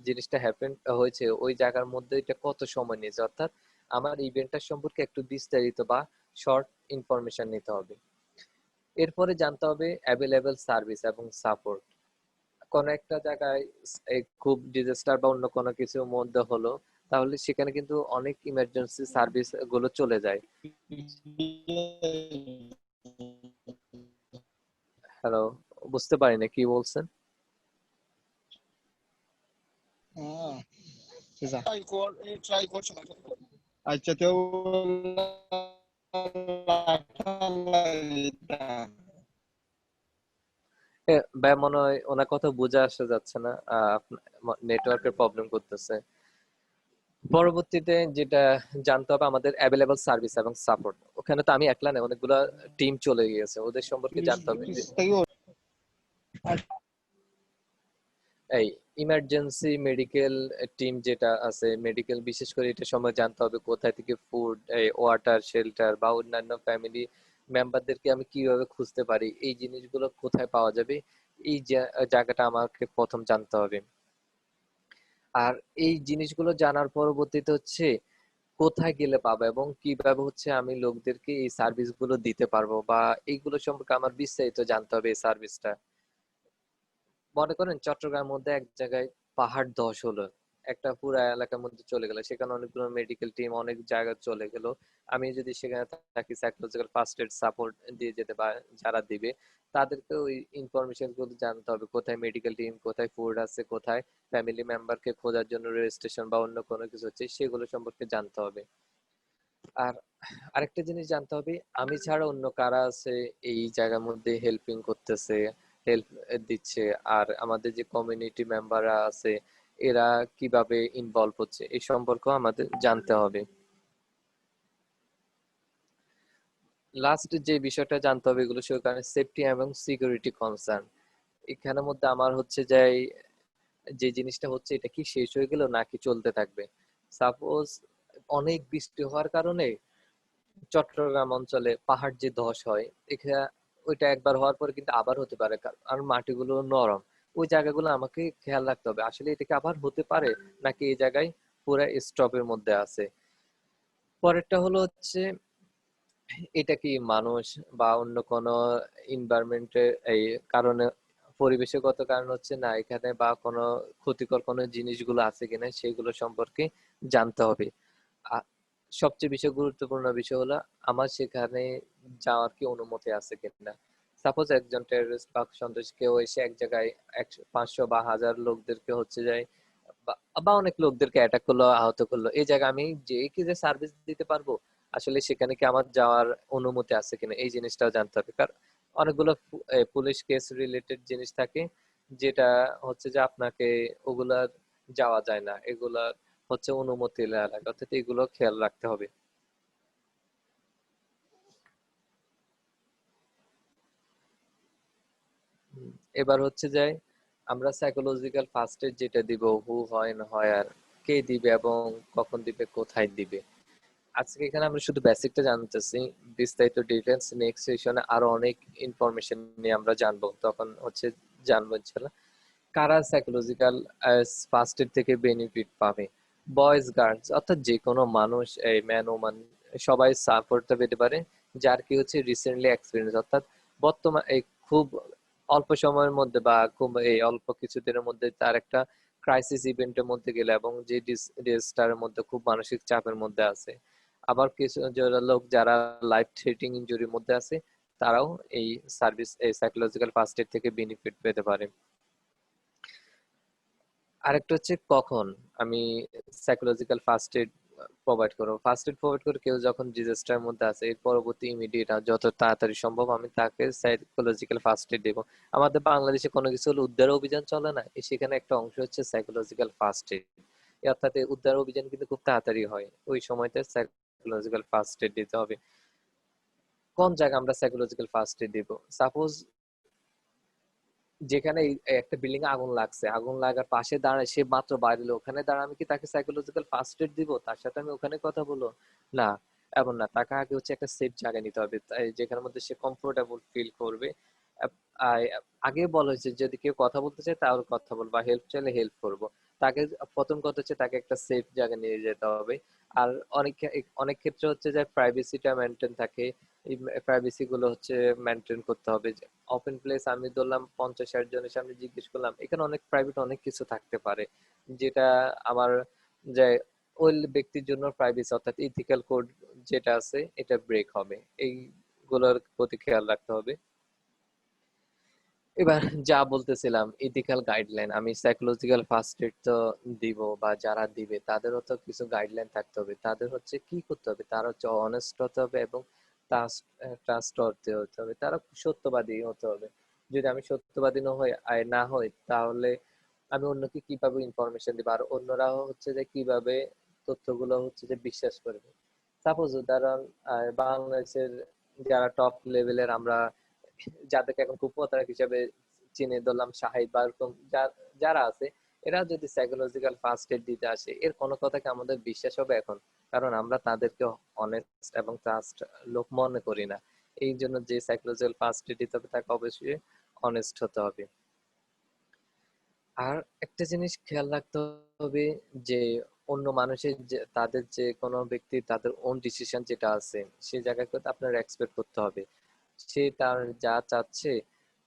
জিনিসটা হ্যাপেন হয়েছে ওই জায়গার মধ্যে এটা কত সময় নিয়েছে। অর্থাৎ আমার ইভেন্টটা সম্পর্কে একটু বিস্তারিত বা শর্ট ইনফরমেশন নিতে হবে। এরপরে জানতে হবে অ্যাভেলেবল সার্ভিস এবং সাপোর্ট। কোন একটা জায়গায় খুব ডিজাস্টার বা অন্য কোনো কিছুর মধ্যে হলো, তাহলে সেখানে কিন্তু অনেক ইমার্জেন্সি সার্ভিস গুলো চলে যায়। হ্যালো, বুঝতে পারিনি কি বলছেন। আচ্ছা তো ভাই মনে হয় ওনার কথা বোঝা আসা যাচ্ছে না, নেটওয়ার্কের প্রবলেম করতেছে। পরবর্তীতে যেটা জানতে হবে আমাদের অ্যাভেলেবল সার্ভিস এবং সাপোর্ট, ওখানে তো আমি একলা না, অনেকগুলো টিম চলে গিয়েছে, ওদের সম্পর্কে জানতে হবে। এই ইমার্জেন্সি মেডিকেল টিম যেটা আছে, মেডিকেল বিশেষ করে এটা সময় জানতে হবে কোথায় থেকে ফুড, ওয়াটার, শেল্টার বা অন্যান্য ফ্যামিলি মেম্বারদেরকে আমি কিভাবে খুঁজতে পারি, এই জিনিসগুলো কোথায় পাওয়া যাবে, এই জায়গাটা আমাকে প্রথম জানতে হবে। আর এই জিনিসগুলো জানার পরবর্তীতে হচ্ছে কোথায় গেলে পাবো এবং কিভাবে হচ্ছে আমি লোকদেরকে এই সার্ভিস গুলো দিতে পারবো বা এইগুলো সম্পর্কে আমার বিস্তারিত জানতে হবে। এই সার্ভিসটা মনে করেন চট্টগ্রামের মধ্যে এক জায়গায় পাহাড় ধস হলো, একটা পুরা এলাকার মধ্যে চলে গেল, সেখানে অনেকগুলো মেডিকেল টিম অনেক জায়গায় চলে গেল, আমি যদি সেখানে থাকি সাইকোলজিক্যাল ফার্স্ট এড সাপোর্ট দিয়ে যেতে, বা যারা দিবে তাদেরকে ওই ইনফরমেশন গুলো জানতে হবে, কোথায় মেডিকেল টিম, কোথায় ফুড আছে, কোথায় ফ্যামিলি মেম্বারকে খোঁজার জন্য রেজিস্ট্রেশন বা অন্য কোনো কিছু হচ্ছে, সেগুলো সম্পর্কে জানতে হবে। আর আরেকটা জিনিস জানতে হবে, আমি ছাড়া অন্য কারা আছে এই জায়গার মধ্যে হেল্পিং করতেছে, হেল্প দিচ্ছে, আর আমাদের যে কমিউনিটি মেম্বাররা আছে এরা কিভাবে ইনভলভ হচ্ছে এই সম্পর্কেও আমাদের জানতে হবে। লাস্ট যে বিষয়টা জানতে হবে এগুলো সেখানে সেফটি এবং সিকিউরিটি কনসার্ন। এখানের মধ্যে আমার হচ্ছে যে জিনিসটা হচ্ছে এটা কি শেষ হয়ে গেল নাকি চলতে থাকবে। সাপোজ অনেক বৃষ্টি হওয়ার কারণে চট্টগ্রাম অঞ্চলে পাহাড় যে ধস হয়, এখানে ওইটা একবার হওয়ার পরে কিন্তু আবার হতে পারে, আর মাটিগুলো নরম, ওই জায়গাগুলো আমাকে খেয়াল রাখতে হবে, আসলে এটা কি আবার হতে পারে নাকি এই জায়গায় পুরো স্টপের মধ্যে আছে। পরেরটা হলো হচ্ছে এটা কি মানুষ বা অন্য কোনো এনভায়রনমেন্টের এই কারণে, পরিবেশগত কারণ হচ্ছে না এখানে, বা কোনো ক্ষতিকর কোনো জিনিসগুলো আছে কিনা সেগুলো সম্পর্কে জানতে হবে। সবচেয়ে বেশি গুরুত্বপূর্ণ বিষয় হলো আমার সেখানে যাওয়ার কি অনুমতি আছে কিনা। সাপোজ একজন টেররিস্ট বা সন্ত্রাসী কেউ এসে এক জায়গায় 500 বা 1000 লোকদেরকে হচ্ছে যায়, বা অনেক লোকদেরকে অ্যাটাক করলো, আহত করলো, এই জায়গায় আমি যে কি যে সার্ভিস দিতে পারবো, আসলে সেখানে কি আমার যাওয়ার অনুমতি আছে কিনা এই জিনিসটাও জানতে হবে। কারণ অনেকগুলো পুলিশ কেস রিলেটেড জিনিস থাকে যেটা হচ্ছে যে আপনাকে ওগুলার যাওয়া যায় না, এগুলা হচ্ছে অনুমতি নেওয়া লাগে, অর্থাৎ এগুলো খেয়াল রাখতে হবে। এবার হচ্ছে যে আমরা সাইকোলজিক্যাল ফার্স্ট এড যেটা দিব, হু হয় না হয় আর কে দিবে এবং কখন দিবে, কোথায় দিবে, আজকে এখানে আমরা শুধু বেসিকটা জানতেছি। বিস্তারিত ডিটেইলস নেক্সট সেশনে আরো অনেক ইনফরমেশন নিয়ে আমরা জানবো, তখন হচ্ছে জানবো ইনশাআল্লাহ কারা সাইকোলজিক্যাল ফার্স্ট এড থেকে বেনিফিট পাবে। বয়েজ গার্লস অর্থাৎ যে কোনো মানুষ, এই ম্যান ওমান সবাই সাপোর্টটা পেতে পারে, যার কি হচ্ছে রিসেন্টলি এক্সপিরিয়েন্স, অর্থাৎ বর্তমান এই খুব অল্প সময়ের মধ্যে বা খুব এই অল্প কিছুদিনের মধ্যে তার একটা ক্রাইসিস ইভেন্টের মধ্যে গেলে, এবং যে ডিসটারের মধ্যে খুব মানসিক চাপের মধ্যে আছে, আবার কিছু লোক যারা লাইফ থ্রেটিং ইনজুরির মধ্যে আছে, তারাও এই সার্ভিস, এই সাইকোলজিক্যাল ফার্স্ট এড থেকে বেনিফিট পেতে পারে। আরেকটা হচ্ছে কখন আমি সাইকোলজিক্যাল ফার্স্ট এড প্রোভাইড করবো। ফার্স্ট এড প্রোভাইড করে কেউ যখন ডিজাস্টারের মধ্যে আছে, এর পরবর্তী ইমিডিয়েট যত তাড়াতাড়ি সম্ভব আমি তাকে সাইকোলজিক্যাল ফার্স্ট এড দেবো। আমাদের বাংলাদেশে কোনো কিছু হলে উদ্ধার অভিযান চলে না, সেখানে একটা অংশ হচ্ছে সাইকোলজিক্যাল ফার্স্ট এড, অর্থাৎ এই উদ্ধার অভিযান কিন্তু খুব তাড়াতাড়ি হয়, ওই সময়তে সাইকোলজিক্যাল ফার্স্ট এড দিতে হবে। কোন জায়গায় আমরা সাইকোলজিক্যাল ফার্স্ট এড দিব? সাপোজ যেখানে একটা বিল্ডিং আগুন লাগছে, আগুন লাগার পাশে দাঁড়ায়, সে মাত্র বাইরে এলো, ওখানে দাঁড়া আমি কি তাকে সাইকোলজিক্যাল ফার্স্ট এড দিব? তার সাথে আমি ওখানে কথা বলবো না, এমন না, তাকে আগে হচ্ছে একটা সেফ জায়গায় নিতে হবে, যেখানের মধ্যে সে কমফোর্টেবল ফিল করবে। আগে বলা হয়েছে যদি কেউ কথা বলতে চায় তাহলে কথা বলবো, বা হেল্প চাইলে হেল্প করবো। তাকে প্রথম কথা হচ্ছে তাকে একটা সেফ জায়গায় নিয়ে যেতে হবে। আর অনেক অনেক ক্ষেত্রে হচ্ছে যে প্রাইভেসিটা মেনটেন থাকে, এই প্রাইভেসি গুলো হচ্ছে মেনটেন করতে হবে। ওপেন প্লেস আমি ধরলাম 50-60 জনের সামনে জিজ্ঞেস করলাম, এখানে অনেক প্রাইভেট অনেক কিছু থাকতে পারে যেটা আমার যে ওই ব্যক্তির জন্য প্রাইভেসি অর্থাৎ ইথিক্যাল কোড যেটা আছে এটা ব্রেক হবে, এইগুলোর প্রতি খেয়াল রাখতে হবে। এবার যা বলতেছিলাম ইথিক্যাল গাইডলাইন, আমি সাইকোলজিক্যাল ফার্স্ট এড তো দিব, বা যারা দিবে তাদেরও তো কিছু গাইডলাইন থাকতে হবে, তাদের হচ্ছে কি করতে হবে, তারা হচ্ছে অনেস্ট হতে হবে এবং ট্রাস্টওয়ার্দি হতে হবে, তারা সত্যবাদী হতে হবে। যদি আমি সত্যবাদী না হই তাহলে আমি অন্যকে কিভাবে ইনফরমেশন দিব, আর অন্যরাও হচ্ছে যে কিভাবে তথ্যগুলো হচ্ছে যে বিশ্বাস করবে। সাপোজ উদাহরণ, বাংলাদেশের যারা টপ লেভেলের আমরা যাদেরকে এখন খুব প্রতারক হিসেবে চিনে ধরলাম, শাহিদ বা এরকম যারা আছে, এরা যদি সাইকোলজিক্যাল ফার্স্ট এড দিতে আসে, এর কোনো কথাকে আমাদের বিশ্বাস হবে এখন? কারণ আমরা তাদেরকে অনেস্ট এবং ট্রাস্ট লোক মনে করি না। এই জন্য যে সাইকোলজিক্যাল ফার্স্ট এড দিতে হবে তাকে অবশ্যই অনেস্ট হতে হবে। আর একটা জিনিস খেয়াল রাখতে হবে যে অন্য মানুষের যে তাদের যে কোনো ব্যক্তি তাদের ওন ডিসিশন যেটা আছে সেই জায়গায় আপনার এক্সপেক্ট করতে হবে, সে তার যা চাচ্ছে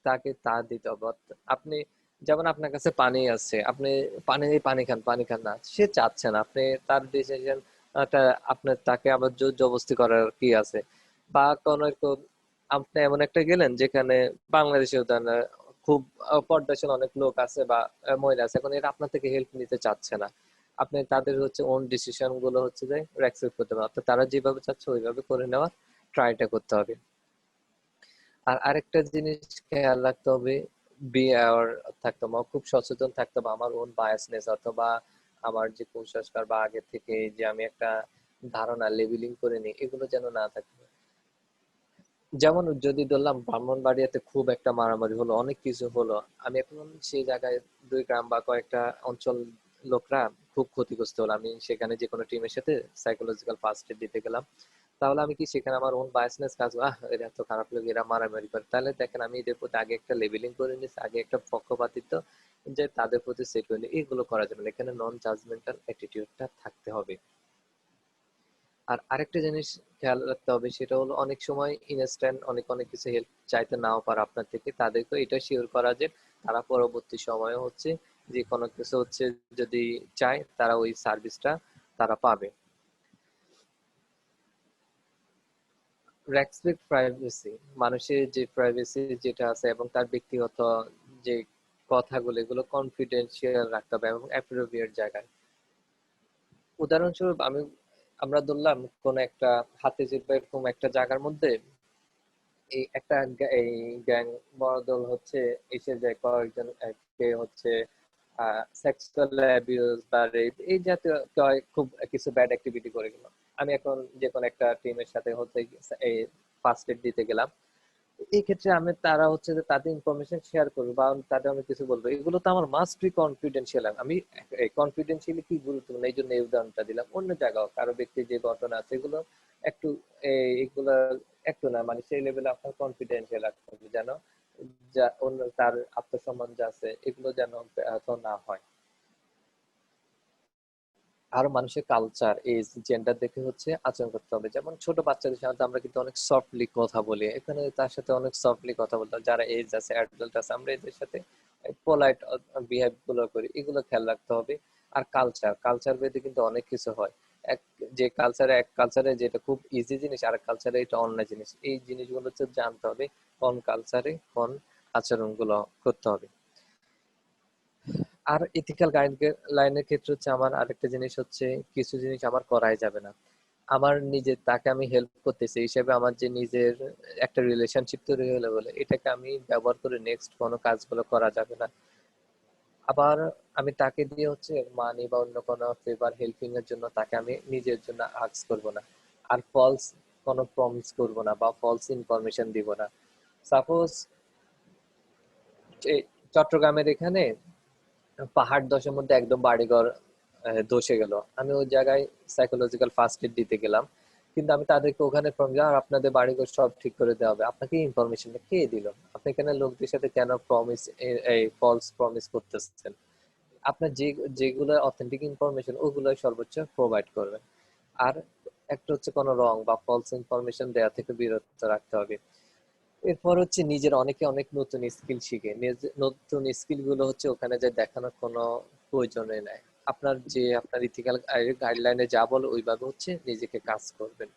তাকে তা দিতে হবে। আপনি যেমন আপনার কাছে পানি আছে, আপনি পানি খান, পানি খান না, সে চাচ্ছে না, আপনি তার ডিসিশন আপনার তাকে আবার জোর জবরদস্তি করার কি আছে? বা কোন আপনি এমন একটা গেলেন যেখানে বাংলাদেশে উদাহরণ খুব পর্দাশীল অনেক লোক আছে বা মহিলা আছে, এখন এরা আপনার থেকে হেল্প নিতে চাচ্ছে না, আপনি তাদের হচ্ছে ওন ডিসিশন গুলো হচ্ছে যে অ্যাকসেপ্ট করতে পারেন, তো তারা যেভাবে চাচ্ছে ওইভাবে করে নেওয়ার ট্রাইটা করতে হবে। আর আরেকটা জিনিস খেয়াল রাখতে হবে, বি অ্যাওয়ার থাকতে হবে, খুব সচেতন থাকতে হবে আমার ওন বায়াসনেস অথবা আমার যে কুসংস্কার বা আগে থেকে যে আমি একটা ধারণা লেবেলিং করে নিই, এগুলো যেন না থাকে। যেমন যদি ধরলাম ব্রাহ্মণবাড়িয়াতে খুব একটা মারামারি হলো, অনেক কিছু হলো, আমি এখন সেই জায়গায় 2 গ্রাম বা কয়েকটা অঞ্চল লোকরা খুব ক্ষতিগ্রস্ত হলো, আমি সেখানে যে কোনো টিমের সাথে সাইকোলজিক্যাল ফার্স্ট এড দিতে গেলাম, তাহলে আমি কি সেখানে আমার ওন বায়াসনেস কাজ এরা তো খারাপ লোক, এরা মারামারি করে, তাহলে দেখেন আমি এদের প্রতি আগে একটা লেবেলিং করে নিচ্ছি, আগে একটা পক্ষপাতিত্ব যে তাদের প্রতি সেট করে নিই, এগুলো করা যাবে না, এখানে নন জাজমেন্টাল অ্যাটিটিউডটা থাকতে হবে। আর আরেকটা জিনিস খেয়াল রাখতে হবে, সেটা হলো অনেক সময় ইনস্ট্যান্ট অনেক অনেক কিছু হেল্প চাইতে নাও পারে আপনার থেকে, তাদেরকে এটা শিওর করা যে তারা পরবর্তী সময়ে হচ্ছে যে কোনো কিছু হচ্ছে যদি চায় তারা ওই সার্ভিসটা তারা পাবে। রেসপেক্ট প্রাইভেসি, মানুষের যে প্রাইভেসি যেটা আছে এবং তার ব্যক্তিগত যে কথাগুলো, এগুলো কনফিডেন্সিয়াল রাখতে হবে এবং অ্যাপ্রোপ্রিয়েট জায়গায়। উদাহরণস্বরূপ আমরা ধরলাম কোন একটা হাতে চেপে এরকম একটা জায়গার মধ্যে এই গ্যাং বড় দল হচ্ছে এসে যায়, কয়েকজন কে হচ্ছে সেক্সুয়াল অ্যাবিউজ বা রেপ এই জাতীয় খুব কিছু ব্যাড অ্যাক্টিভিটি করে গেল, আমি এখন যে কোনো একটা টিমের সাথে হচ্ছে এই ফার্স্ট এড দিতে গেলাম, এই ক্ষেত্রে আমি তারা হচ্ছে যে তাদের ইনফরমেশন শেয়ার করবো বা তাদের আমি কিছু বলবো, এগুলো তো আমার মাস্ট বি কনফিডেন্সিয়াল। আমি কনফিডেন্সিয়ালি কি গুরুত্বপূর্ণ, এই জন্য এই উদাহরণটা দিলাম। অন্য জায়গাও কারো ব্যক্তি যে ঘটনা আছে এগুলো একটু এগুলো একটু না, মানে সেই লেভেলে আপনার কনফিডেন্সিয়াল রাখতে হবে যেন যা অন্য তার আত্মসম্মান যা আছে এগুলো যেন ব্যাহত না হয়। আর মানুষের কালচার, এজ, জেন্ডার দেখে হচ্ছে আচরণ করতে হবে। যেমন ছোট বাচ্চাদের সাথে আমরা কিন্তু অনেক সফটলি কথা বলি, এখানে তার সাথে অনেক সফটলি কথা বলতে হবে। যারা এজ আছে, অ্যাডাল্ট আছে, আমরা এদের সাথে পোলাইট বিহেভ গুলো করি, এগুলো খেয়াল রাখতে হবে। আর কালচার ভেদে কিন্তু অনেক কিছু হয়, এক এক কালচারে যেটা খুব ইজি জিনিস, আর এক কালচারে এটা অন্য জিনিস, এই জিনিসগুলো হচ্ছে জানতে হবে কোন কালচারে কোন আচরণ গুলো করতে হবে। আর ইথিক্যাল গাইডলাইনের ক্ষেত্রে হচ্ছে আমার আরেকটা জিনিস হচ্ছে, কিছু জিনিস আমার করাই যাবে না। আমার নিজের তাকে আমি হেল্প করতেছি হিসেবে আমার যে নিজের একটা রিলেশনশিপ তৈরি হলো বলে এটাকে আমি ব্যবহার করে নেক্সট কোনো কাজগুলো করা যাবে না। আবার আমি তাকে দিয়ে হচ্ছে মানি বা অন্য কোনো ফেভার হেল্পিং এর জন্য তাকে আমি নিজের জন্য আস্ক করব না। আর ফলস কোনো প্রমিস করব না বা ফলস ইনফরমেশন দিব না। সাপোজ চট্টগ্রামের এখানে পাহাড় ধসের মধ্যে একদম বাড়িঘর ধসে গেল, আমি ওই জায়গায় সাইকোলজিক্যাল ফার্স্ট এড দিতে গেলাম, কিন্তু আমি তাদেরকে ওখানে আর আপনাদের বাড়িঘর সব ঠিক করে দেওয়া হবে, আপনাকে ইনফরমেশনটা কে দিল? আপনি এখানে লোকদের সাথে কেন প্রমিস, এই ফলস প্রমিস করতেছেন? আপনার যেগুলো অথেন্টিক ইনফরমেশন ওগুলো সর্বোচ্চ প্রোভাইড করবেন। আর একটা হচ্ছে কোনো রং বা ফলস ইনফরমেশন দেওয়া থেকে বিরত রাখতে হবে। এরপর হচ্ছে নিজের অনেকে অনেক নতুন স্কিল শিখে, নতুন স্কিল গুলো হচ্ছে ওখানে যে দেখানোর কোনো প্রয়োজনই নাই। আপনার ইথিক্যাল গাইডলাইনে যা বলে ওইভাবে হচ্ছে নিজেকে কাজ করবেন।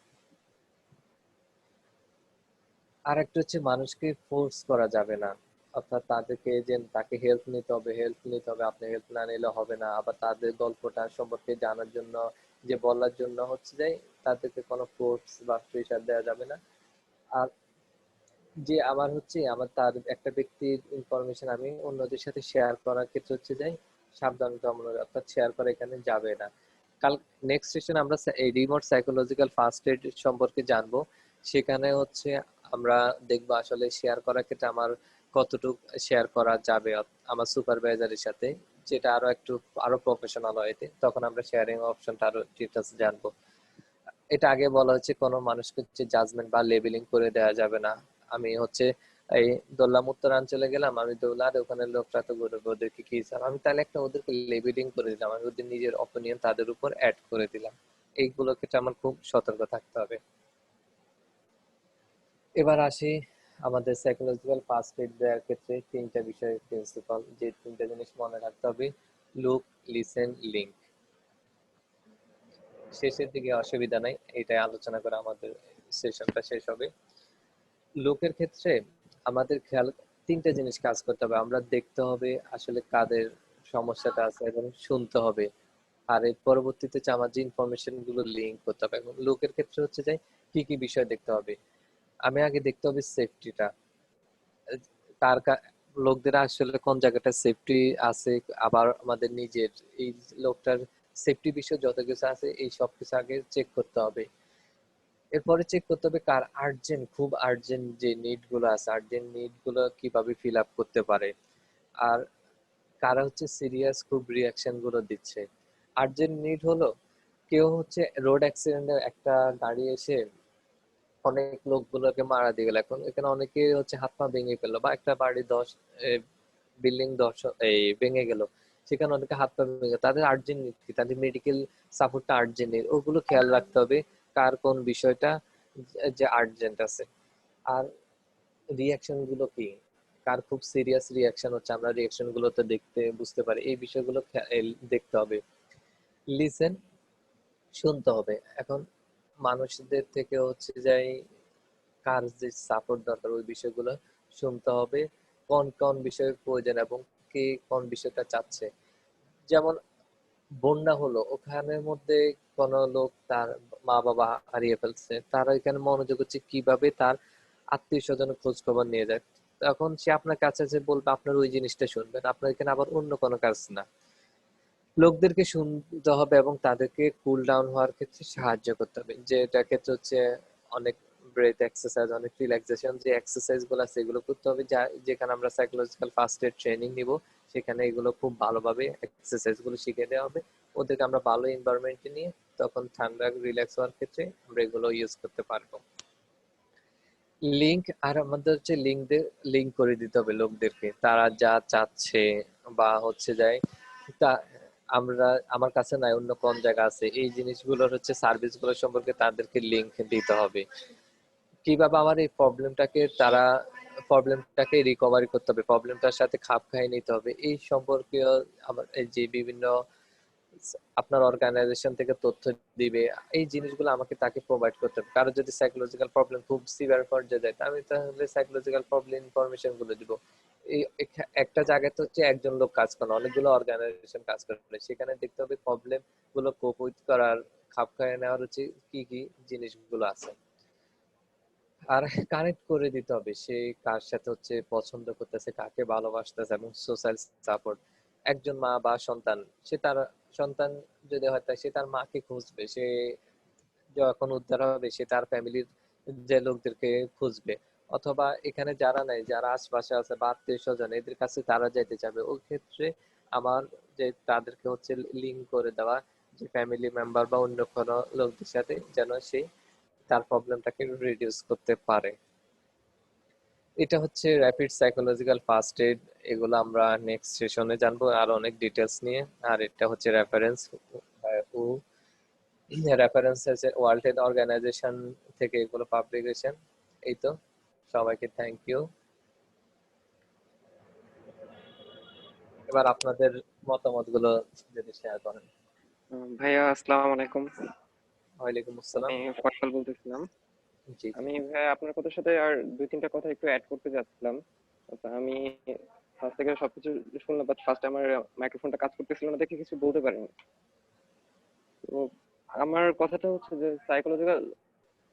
আর একটা হচ্ছে মানুষকে ফোর্স করা যাবে না, অর্থাৎ তাদেরকে যে তাকে হেল্প নিতে হবে, আপনি হেল্প না নিলে হবে না, আবার তাদের গল্পটা সম্পর্কে জানার জন্য যে বলার জন্য হচ্ছে যে তাদেরকে কোনো ফোর্স বা প্রেশার দেওয়া যাবে না। আর যে আমার তার একটা ব্যক্তির ইনফরমেশন আমি অন্যদের সাথে শেয়ার করার ক্ষেত্রে হচ্ছে যে সাবধানতা অবলম্বন, অর্থাৎ শেয়ার করা এখানে যাবে না। কাল নেক্সট সেশন আমরা এই রিমোট সাইকোলজিক্যাল ফার্স্ট এড সম্পর্কে জানবো। সেখানে হচ্ছে আমরা দেখবো আসলে শেয়ার করার ক্ষেত্রে আমার কতটুকু শেয়ার করা যাবে আমার সুপারভাইজারের সাথে, যেটা আরো প্রফেশনাল হয় এতে, তখন আমরা শেয়ারিং অপশনটা আরো ডিটেইলস জানবো। এটা আগে বলা হচ্ছে কোনো মানুষকে হচ্ছে জাজমেন্ট বা লেবেলিং করে দেওয়া যাবে না। আমি হচ্ছে এই দোল্লাম উত্তরাঞ্চলে গেলাম, আমি দৌলার ওখানে লোকরা তো গরিব, ওদেরকে কি হিসাব, আমি তাহলে একটা ওদেরকে লেবেলিং করে দিলাম, আমি ওদের নিজের অপিনিয়ন তাদের উপর অ্যাড করে দিলাম। এইগুলো ক্ষেত্রে আমার খুব সতর্ক থাকতে হবে। এবার আসি আমাদের সাইকোলজিক্যাল ফার্স্ট এড দেওয়ার ক্ষেত্রে তিনটা বিষয়ের প্রিন্সিপাল, যে তিনটা জিনিস মনে রাখতে হবে: লুক, লিসেন, লিঙ্ক। শেষের দিকে অসুবিধা নাই, এটাই আলোচনা করে আমাদের সেশনটা শেষ হবে। লোকের ক্ষেত্রে আমাদের খেয়াল তিনটা জিনিস কাজ করতে হবে। আমরা দেখতে হবে আসলে কাদের সমস্যাটা আছে এবং শুনতে হবে। আর এর পরবর্তীতে হচ্ছে আমার যে ইনফরমেশন গুলো লিঙ্ক করতে হবে। এবং লোকের ক্ষেত্রে হচ্ছে যে কি কি বিষয় দেখতে হবে। আমি আগে দেখতে হবে সেফটিটা, কার লোকদের আসলে কোন জায়গাটা সেফটি আছে, আবার আমাদের নিজের এই লোকটার সেফটি বিষয় যত কিছু আছে এই সব কিছু আগে চেক করতে হবে। এরপরে চেক করতে হবে কার আর্জেন্ট, খুব আর্জেন্ট যে নিড গুলো আছে, আর্জেন্ট নিড গুলো কিভাবে ফিল আপ করতে পারে, আর কারা হচ্ছে সিরিয়াস খুব রিয়াকশন গুলো দিচ্ছে। আর্জেন্ট নিড হলো কেউ হচ্ছে রোড অ্যাক্সিডেন্টে একটা গাড়ি এসে অনেক লোকগুলোকে মারা দিয়ে গেল, এখন এখানে অনেকে হচ্ছে হাত পা ভেঙে ফেললো, বা একটা বাড়ি বিল্ডিং এই ভেঙে গেল, সেখানে অনেকে হাত পা ভেঙে গেল, তাদের আর্জেন্ট নিড কি, তাদের মেডিকেল সাপোর্টটা আর্জেন্ট নিড, ওগুলো খেয়াল রাখতে হবে কার কোন বিষয়টা যে আর্জেন্ট আছে। আর রিয়াকশন গুলো কি, কার খুব সিরিয়াস রিয়াকশন হচ্ছে, আমরা রিয়াকশন গুলোতে দেখতে বুঝতে পারি, এই বিষয়গুলো দেখতে হবে। লিসেন, শুনতে হবে। এখন মানুষদের থেকে হচ্ছে যাই কার যে সাপোর্ট দরকার ওই বিষয়গুলো শুনতে হবে, কোন কোন বিষয়ের প্রয়োজন এবং কে কোন বিষয়টা চাচ্ছে। যেমন বন্যা হলো, ওখানের মধ্যে কোন লোক তার মা বাবা হারিয়ে ফেলছে, তারা এখানে মনোযোগ হচ্ছে কিভাবে তার আত্মীয় স্বজনের খোঁজ খবর নিয়ে যায়। তখন সে আপনার কাছে যে বলবে, আপনার ওই জিনিসটা শুনবেন, আপনার এখানে আবার অন্য কোনো কাজ না। লোকদেরকে শুনতে হবে এবং তাদেরকে কুল ডাউন হওয়ার ক্ষেত্রে সাহায্য করতে হবে, যেটা ক্ষেত্রে হচ্ছে অনেক ব্রেথ এক্সারসাইজ, অনেক রিল্যাক্সেশন যে এক্সারসাইজ গুলো আছে এগুলো করতে হবে, যেখানে আমরা সাইকোলজিক্যাল ফার্স্ট এড ট্রেনিং নিব, সেখানে এগুলো খুব ভালোভাবে এক্সারসাইজ গুলো শিখিয়ে দেওয়া হবে ওদেরকে। আমরা ভালো এনভায়রনমেন্টে নিয়ে তখন ঠান্ডা রিল্যাক্স হওয়ার ক্ষেত্রে আমরা এগুলো ইউজ করতে পারবো। লিঙ্ক, আর আমাদের হচ্ছে লিঙ্ক করে দিতে হবে লোকদেরকে, তারা যা চাচ্ছে বা হচ্ছে যায় তা আমার কাছে নাই, অন্য কোন জায়গা আছে, এই জিনিসগুলোর হচ্ছে সার্ভিস গুলো সম্পর্কে তাদেরকে লিঙ্ক দিতে হবে। কিভাবে আমার এই প্রবলেমটাকে রিকভারি করতে হবে, প্রবলেমটার সাথে খাপ খাইয়ে নিতে হবে, এই সম্পর্কীয় আমার এই যে বিভিন্ন আপনার অর্গানাইজেশন থেকে তথ্য দিবে, এই জিনিসগুলো আমাকে তাকে প্রোভাইড করতে হবে। কারো যদি সাইকোলজিক্যাল প্রবলেম খুব সিভিয়ার পর্যায়ে যায়, আমি তাহলে সাইকোলজিক্যাল প্রবলেম ইনফরমেশন গুলো দিব। এই একটা জায়গায় তো হচ্ছে একজন লোক কাজ করে না, অনেকগুলো অর্গানাইজেশন কাজ করে, সেখানে দেখতে হবে প্রবলেম গুলো কোপ করার, খাপ খাইয়ে নেওয়ার হচ্ছে কি কি জিনিসগুলো আছে। আর কানেক্ট করে দিতে হবে সে কার সাথে হচ্ছে পছন্দ করতেছে, কাকে ভালোবাসতেছে, এবং সোশ্যাল সাপোর্ট। একজন মা বা সন্তান, সে তার সন্তান যদি হয় তাই সে তার মাকে খুঁজবে, সে যখন উদ্ধার হবে সে তার ফ্যামিলির যে লোকদেরকে খুঁজবে, অথবা এখানে যারা নাই, যারা আশপাশে আছে বা আত্মীয় স্বজন, এদের কাছে তারা যাইতে চাবে। ওই ক্ষেত্রে আমার যে তাদেরকে হচ্ছে লিঙ্ক করে দেওয়া, যে ফ্যামিলি মেম্বার বা অন্য কোনো লোকদের সাথে, যেন সে তার প্রবলেমটাকে রিডিউস করতে পারে। এটা হচ্ছে র্যাপিড সাইকোলজিক্যাল ফার্স্ট এড, এগুলো আমরা নেক্সট সেশনে জানবো আর অনেক ডিটেলস নিয়ে। আর এটা হচ্ছে রেফারেন্স, ও রেফারেন্স আছে ওয়ার্ল্ড হেলথ অর্গানাইজেশন থেকে এগুলো পাবলিকেশন। এই তো, সবাইকে থ্যাংক ইউ। এবার আপনাদের মতামতগুলো যদি শেয়ার করেন। ভাইয়া আসসালামু আলাইকুম। ওয়ালাইকুম আসসালাম। আমি ফয়সাল বলতেছিলাম। জি। আমি ভাই আপনার কথার সাথে আর দুই তিনটা কথা একটু অ্যাড করতে যাচ্ছিলাম। আচ্ছা, আমি ফার্স্ট থেকে সবকিছু শুনলাম, বাট ফার্স্ট আমার মাইক্রোফোনটা কাজ করতেছিল না দেখে কিছু বলতে পারিনি। তো আমার কথাটা হচ্ছে যে সাইকোলজিক্যাল,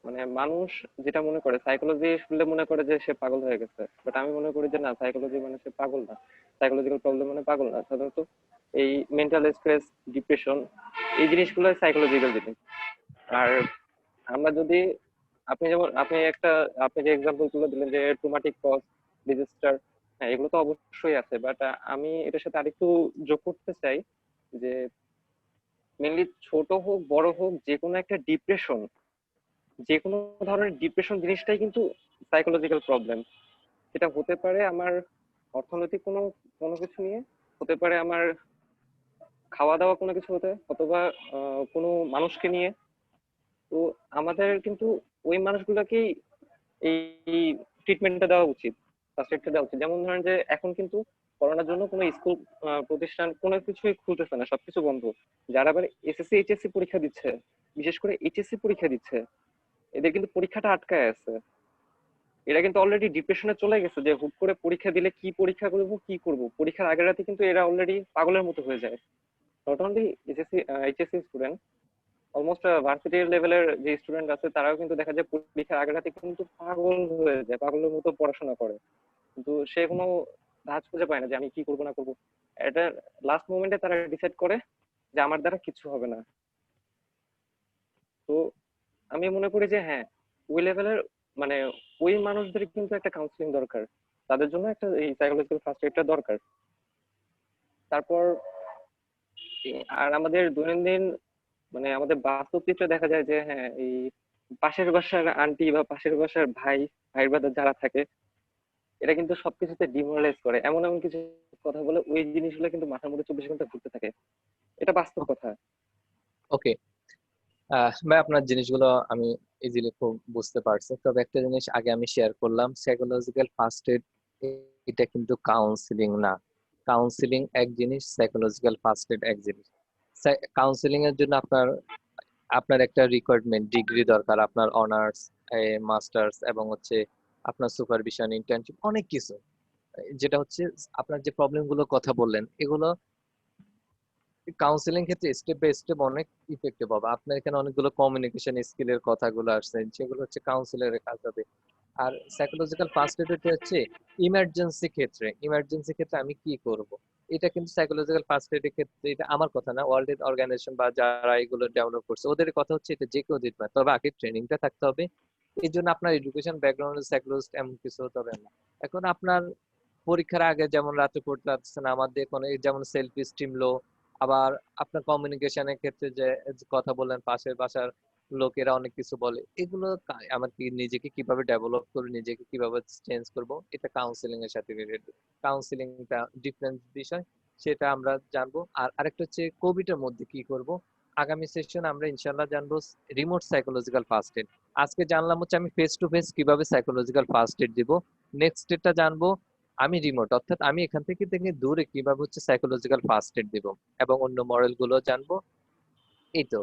মানে মানুষ যেটা মনে করে সাইকোলজি শুনলে মনে করে যে সে পাগল হয়ে গেছে, বাট আমি মনে করি যে না, সাইকোলজি মানে সে পাগল না, সাইকোলজিক্যাল প্রবলেম মানে পাগল না। সাধারণত এই মেন্টাল স্ট্রেস, ডিপ্রেশন, এই জিনিসগুলো সাইকোলজিক্যাল জিনিস। আর আমরা যদি, আপনি যে এক্সাম্পল গুলো দিলেন যে ট্রমাটিক কজ, ডিজাস্টার, হ্যাঁ এগুলো তো অবশ্যই আছে, বাট আমি এটার সাথে আরেকটু যোগ করতে চাই যে মেনলি ছোট হোক বড় হোক যে কোনো একটা ডিপ্রেশন, যে কোনো ধরনের ডিপ্রেশন জিনিসটাই কিন্তু সাইকোলজিক্যাল প্রবলেম। সেটা হতে পারে আমার অর্থনৈতিক কোনো কোনো কিছু নিয়ে, হতে পারে আমার খাওয়া দাওয়া কোনো কিছু হতে, অথবা কোনো মানুষকে নিয়ে। তো আমাদের কিন্তু ওই মানুষগুলোকেই এই ট্রিটমেন্টটা দেওয়া উচিত, ফার্স্ট এডটা দেওয়া উচিত। যেমন ধরেন যে এখন কিন্তু করোনার জন্য কোনো স্কুল প্রতিষ্ঠান কোনো কিছুই খুলতেছে না, সবকিছু বন্ধ। যারা আবার এসএসসি এইচএসসি পরীক্ষা দিচ্ছে, বিশেষ করে এইচএসসি পরীক্ষা দিচ্ছে, এদের কিন্তু পরীক্ষাটা আটকায় আছে। এরা কিন্তু অলরেডি ডিপ্রেশনে চলে গেছে যে হুট করে পরীক্ষা দিলে কি পরীক্ষা করব কি করব, পরীক্ষার আগের রাতে কিন্তু এরা অলরেডি পাগলের মতো হয়ে যায়। Not only SSC HSC student, almost varsity লেভেলের যে স্টুডেন্ট আছে তারাও কিন্তু দেখা যায় পরীক্ষার আগের রাতে কিন্তু পাগল হয়ে যায়, পাগলের মতো পড়াশোনা করে, কিন্তু সে কোনো ধাঁচ খুঁজে পায় না যে আমি কি করবো না করবো। এটা লাস্ট মোমেন্টে তারা ডিসাইড করে যে আমার দ্বারা কিছু হবে না। তো আমি মনে করি যে হ্যাঁ, ওই লেভেলের মানে ওই মানুষদের কিন্তু একটা কাউন্সিলিং দরকার, তাদের জন্য একটা এই সাইকোলজিক্যাল ফার্স্ট এডটা দরকার। তারপর আর আমাদের দৈনন্দিন মানে আমাদের বাস্তব চিত্রে দেখা যায় যে হ্যাঁ, এই পাশের বাসার আন্টি বা পাশের বাসার ভাই, ভাই ব্রাদার যারা থাকে, এরা কিন্তু সবকিছুতে ডিমোরালাইজ করে, এমন এমন কিছু কথা বলে, ওই জিনিসগুলো কিন্তু মাথার মধ্যে 24 ঘন্টা ঘুরতে থাকে। এটা বাস্তব কথা। ওকে, ভাই আপনার জিনিসগুলো আমি ইজিলি খুব বুঝতে পারছি। তবে একটা জিনিস আগে আমি শেয়ার করলাম, সাইকোলজিক্যাল ফার্স্ট এড এটা কিন্তু কাউন্সিলিং না। কাউন্সিলিং এক জিনিস, সাইকোলজিক্যাল ফার্স্ট এড এক জিনিস। কাউন্সিলিং এর জন্য আপনার একটা রিকোয়ারমেন্ট ডিগ্রি দরকার, আপনার অনার্স, মাস্টার্স এবং হচ্ছে আপনার সুপারভিশন, ইন্টার্নশিপ, অনেক কিছু। যেটা হচ্ছে আপনার যে প্রবলেম গুলো কথা বললেন, এগুলো কাউন্সিলিং ক্ষেত্রে স্টেপ বাই স্টেপ অনেক ইফেক্টিভ হবে। আপনার এখানে অনেকগুলো কমিউনিকেশন স্কিলের কথাগুলো আসছে, যেগুলো হচ্ছে কাউন্সিলরের কাজ হবে। আর সাইকোলজিক্যাল ফার্স্ট এড হচ্ছে ইমার্জেন্সি ক্ষেত্রে আমি কি করব, এটা কিন্তু সাইকোলজিক্যাল ফার্স্ট এড এর ক্ষেত্রে, এটা আমার কথা না, ওয়ার্ল্ড হেলথ অর্গানাইজেশন বা যারা এগুলো ডেভেলপ করছে ওদের কথা হচ্ছে এটা যে কেউ দিতে পারে, তবে আগে ট্রেনিংটা থাকতে হবে। এই জন্য আপনার এডুকেশন ব্যাকগ্রাউন্ড সাইকোলজিস্ট এমন কিছু হতে হবে না। এখন আপনার পরীক্ষার আগে যেমন রাতে পড়তে পারছেন, আমাদের কোনো যেমন সেলফ স্টিম লো, আবার আপনার কমিউনিকেশনের ক্ষেত্রে যে কথা বললেন, পাশের বাসার লোকেরা অনেক কিছু বলে, এগুলো আমার কি নিজেকে কিভাবে ডেভেলপ করবো, নিজেকে কিভাবে চেঞ্জ করব, এটা কাউন্সিলিং এর সাথে রিলেটেড। কাউন্সিলিংটা ডিফারেন্ট বিষয়, সেটা আমরা জানবো। আর আরেকটা হচ্ছে কোভিড এর মধ্যে কি করব, আগামী সেশন আমরা ইনশাআল্লাহ জানবো রিমোট সাইকোলজিক্যাল ফার্স্ট এড। আজকে জানলাম হচ্ছে আমি ফেস টু ফেস কিভাবে সাইকোলজিক্যাল ফার্স্ট এড দিব, নেক্সট এটা জানবো আমি রিমোট, অর্থাৎ আমি এখান থেকে দূরে কিভাবে হচ্ছে সাইকোলজিক্যাল ফার্স্ট এড দিব এবং অন্য মডেল গুলো জানবো। এই তো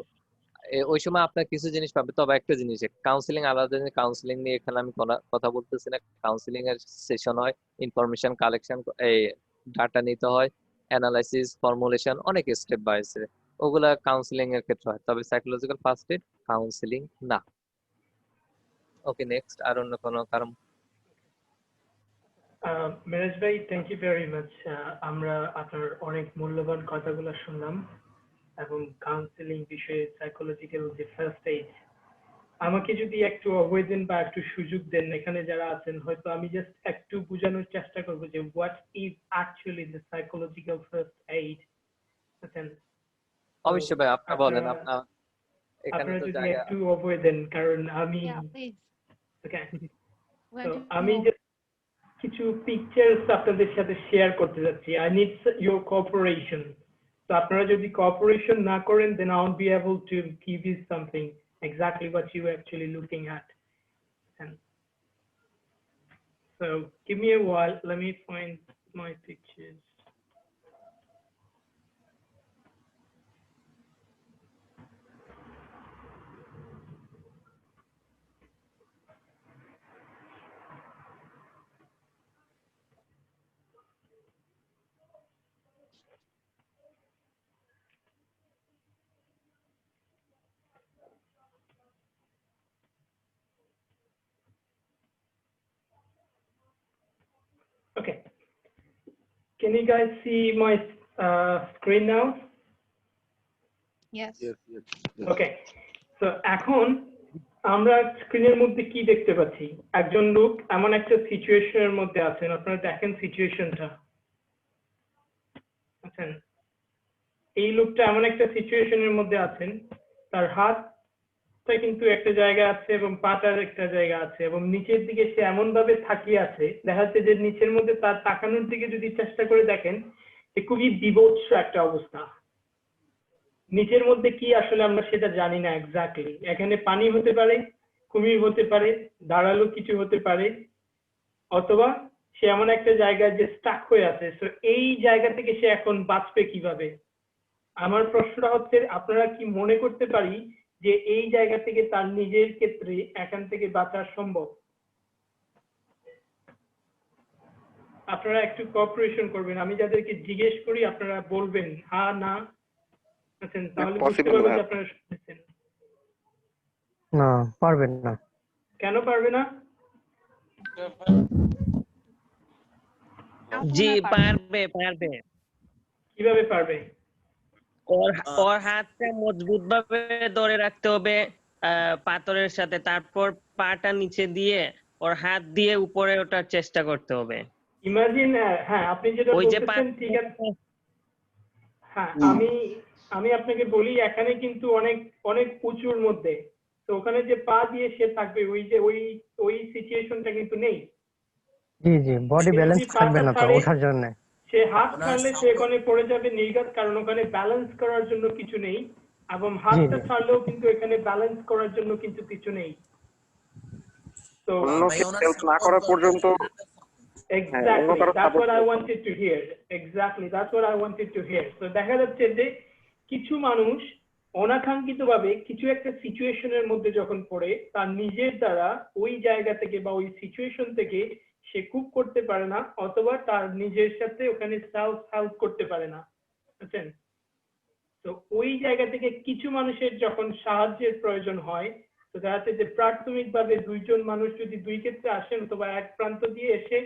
ওই সময় আপনার কিছু জিনিস পাবে। তবে একটা জিনিস, কাউন্সিলিং আলাদা জিনিস, কাউন্সিলিং নিয়ে এখানে আমি কথা বলতেছি না। কাউন্সিলিং এর সেশন হয়, ইনফরমেশন কালেকশন, এই ডাটা নিতে হয়, অ্যানালাইসিস, ফর্মুলেশন, অনেক স্টেপ বাই স্টেপ, ওগুলা কাউন্সিলিং এর ক্ষেত্রে হয়, তবে সাইকোলজিক্যাল ফার্স্ট এড কাউন্সিলিং না। ওকে, নেক্সট আর অন্য কোনো কারণ? মিরাজ ভাই, থ্যাংক ইউ ভেরি মাচ। আমরা আপনার অনেক মূল্যবান কথাগুলো শুনলাম এবং কাউন্সিলিং বিষয়ে সাইকোলজিক্যাল যে ফার্স্ট এইড, আমাকে যদি একটু অভয় দেন বা একটু সুযোগ দেন, এখানে যারা আছেন হয়তো আমি জাস্ট একটু বোঝানোর চেষ্টা করব যে what is actually the psychological first aid. অবশ্যই ভাই, আপনি বলেন। আপনার এখানে আপনারা তো যদি জায়গা একটু অভয় দেন, কারণ আমি আমি কিছু পিকচার্স আপনাদের সাথে শেয়ার করতে যাচ্ছি। I need your cooperation. তো আপনারা যদি কোঅপারেশন না করেন, then I won't be able to give you something exactly what you are actually looking at. And so give me a while, let me find my pictures. Okay, can you guys see my screen now? Yes. Okay, so এখন আমরা স্ক্রিনের মধ্যে কি দেখতে পাচ্ছি? একজন লোক এমন একটা সিচুয়েশনের মধ্যে আছেন, আপনারা দেখেন সিচুয়েশনটা। আছেন, এই লোকটা এমন একটা সিচুয়েশনের মধ্যে আছেন, তার হাতটা কিন্তু একটা জায়গা আছে এবং পাটার একটা জায়গা আছে, এবং নিচের দিকে সে এমন ভাবে তাকিয়ে আছে, দেখা যাচ্ছে যে নিচের মধ্যে তার তাকানোর দিকে যদি চেষ্টা করে দেখেন, যে খুবই বিভৎস একটা অবস্থা। নিচের মধ্যে কি আসলে আমরা সেটা জানি না এক্স্যাক্টলি। এখানে পানি হতে পারে, কুমির হতে পারে, দাঁড়ালো কিছু হতে পারে, অথবা সে এমন একটা জায়গায় যে স্টাক হয়ে আছে, সো এই জায়গা থেকে সে এখন বাঁচবে কিভাবে। আমার প্রশ্নটা হচ্ছে আপনারা কি মনে করতে পারি যে এই জায়গা থেকে তার নিজের ক্ষেত্রে এখান থেকে বাঁচা সম্ভব? আপনারা একটু কোঅপারেশন করবেন, আমি যাদেরকে জিজ্ঞেস করি আপনারা বলবেন হ্যাঁ না, আছেন, তাহলে বুঝতে পারবো যে আপনারা শুনছেন। না, পারবেন না। কেন পারবে না? জি পারবে পারবে। কিভাবে পারবে? ওর হাতটা মজবুত ভাবে ধরে রাখতে হবে পাথরের সাথে, তারপর পাটা নিচে দিয়ে ওর হাত দিয়ে উপরে ওঠার চেষ্টা করতে হবে। ইমাজিন, হ্যাঁ আপনি যেটা ওই যে বলতেছেন ঠিক আছে। হ্যাঁ আমি আপনাকে বলি এখানে কিন্তু অনেক অনেক উঁচুর মধ্যে, তো ওখানে যে পা দিয়ে সে থাকবে ওই যে ওই সিচুয়েশনটা কিন্তু নেই। জি জি, বডি সে ব্যালেন্স যদি থাকবে পাটা না তো ছাড়ে, ওঠার জন্য। সে হাত ছাড়লে সে ওখানে পড়ে যাবে নির্ঘাত, কারণ ওখানে ব্যালেন্স করার জন্য কিছু নেই, এবং হাতটা জি। ছাড়লেও কিন্তু এখানে ব্যালেন্স করার জন্য কিন্তু কিছু নেই। তো না করা পর্যন্ত exactly that's what I wanted to hear, exactly that's what I wanted to hear. So দেখা যাচ্ছে যে কিছু মানুষ অনাকাঙ্ক্ষিতভাবে কিছু একটা সিচুয়েশনের মধ্যে যখন পড়ে, তার নিজের দ্বারা ওই জায়গা থেকে বা ওই সিচুয়েশন থেকে সে কুপ করতে পারে না, অথবা তার নিজের সাথে ওখানে সেলফ হেল্প করতে পারে না, বুঝছেন? তো ওই জায়গা থেকে কিছু মানুষের যখন সাহায্যের প্রয়োজন হয়, তো দেখা যাচ্ছে যে প্রাথমিকভাবে দুইজন মানুষ যদি দুই ক্ষেত্রে আসেন, অথবা এক প্রান্ত দিয়ে এসে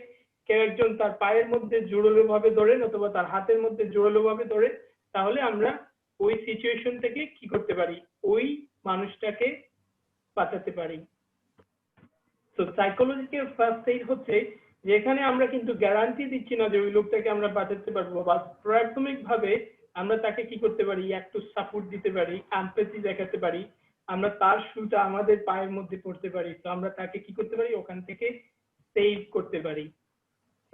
কেউ একজন তার পায়ের মধ্যে জোরালো ভাবে ধরেন অথবা তার হাতের মধ্যে জোরালো ভাবে ধরে, তাহলে আমরা ওই সিচুয়েশন থেকে কি করতে পারি, ওই মানুষটাকে বাঁচাতে পারি। তো সাইকোলজিক্যাল ফার্স্ট এইড হচ্ছে যেখানে আমরা কিন্তু গ্যারান্টি দিচ্ছি না যে ওই লোকটাকে আমরা বাঁচাতে পারবো, বা প্রাথমিকভাবে আমরা তাকে কি করতে পারি, একটু সাপোর্ট দিতে পারি, এমপ্যাথি দেখাতে পারি, আমরা তার শুটা আমাদের পায়ের মধ্যে পড়তে পারি, তো আমরা তাকে কি করতে পারি, ওখান থেকে সেভ করতে পারি।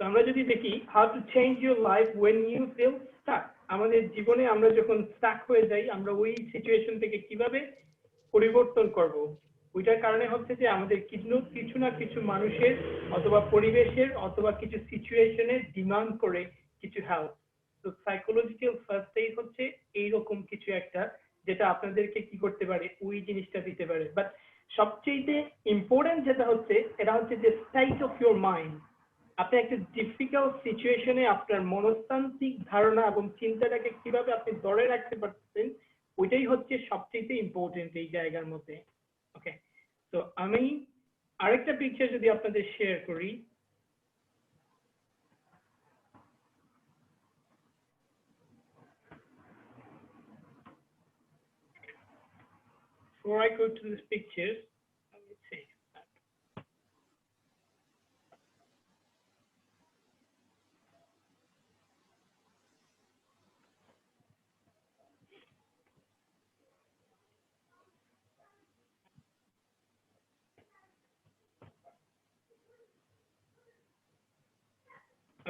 তো আমরা যদি দেখি how to change your life when you feel stuck, আমাদের জীবনে আমরা যখন স্টাক হয়ে যাই আমরা ওই সিচুয়েশন থেকে কিভাবে পরিবর্তন করব, ওইটার কারণে হচ্ছে যে আমাদের কিছু না কিছু মানুষের অথবা পরিবেশের অথবা কিছু সিচুয়েশনের ডিমান্ড করে কিছু হেল্প। তো সাইকোলজিক্যাল ফার্স্ট এইড হচ্ছে এইরকম কিছু একটা, যেটা আপনাদেরকে কি করতে পারে, ওই জিনিসটা দিতে পারে। বাট সবচেয়ে ইম্পর্টেন্ট যেটা হচ্ছে, এটা হচ্ছে যে স্টেট অফ ইউর মাইন্ড। আপনি একটা ডিফিকাল্ট সিচুয়েশনে আপনার মনস্তান্ত্রিক ধারণা এবং চিন্তাটাকে কিভাবে আপনি ধরে রাখতে পারছেন, ওইটাই হচ্ছে সবচেয়ে ইম্পর্টেন্ট এই জায়গার মধ্যে। ওকে, তো আমি আরেকটা পিকচার যদি আপনাদের শেয়ার করি, before I go to this pictures, let me see.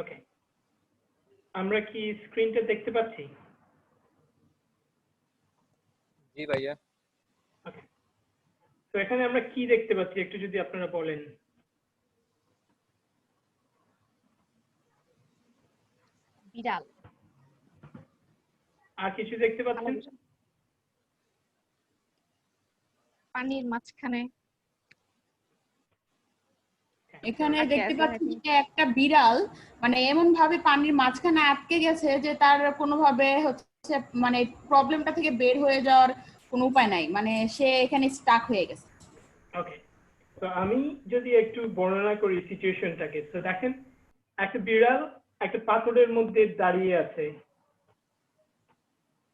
ওকে, আমরা কি স্ক্রিনটা দেখতে পাচ্ছি? জি ভাইয়া। ওকে, তো এখানে আমরা কি দেখতে পাচ্ছি একটু যদি আপনারা বলেন। বিড়াল। আর কিছু দেখতে পাচ্ছেন? পানির মাঝখানে এখানে দেখতে পাচ্ছি যে একটা বিড়াল মানে এমন ভাবে পানির মাঝখানে আটকে গেছে যে তার কোনোভাবে হচ্ছে মানে প্রবলেমটা থেকে বের হয়ে যাওয়ার কোনো উপায় নাই, মানে সে এখানে স্টাক হয়ে গেছে। ওকে, তো আমি যদি একটু বর্ণনা করি সিচুয়েশনটাকে, তো দেখেন একটা বিড়াল একটা পাথরের মধ্যে দাঁড়িয়ে আছে,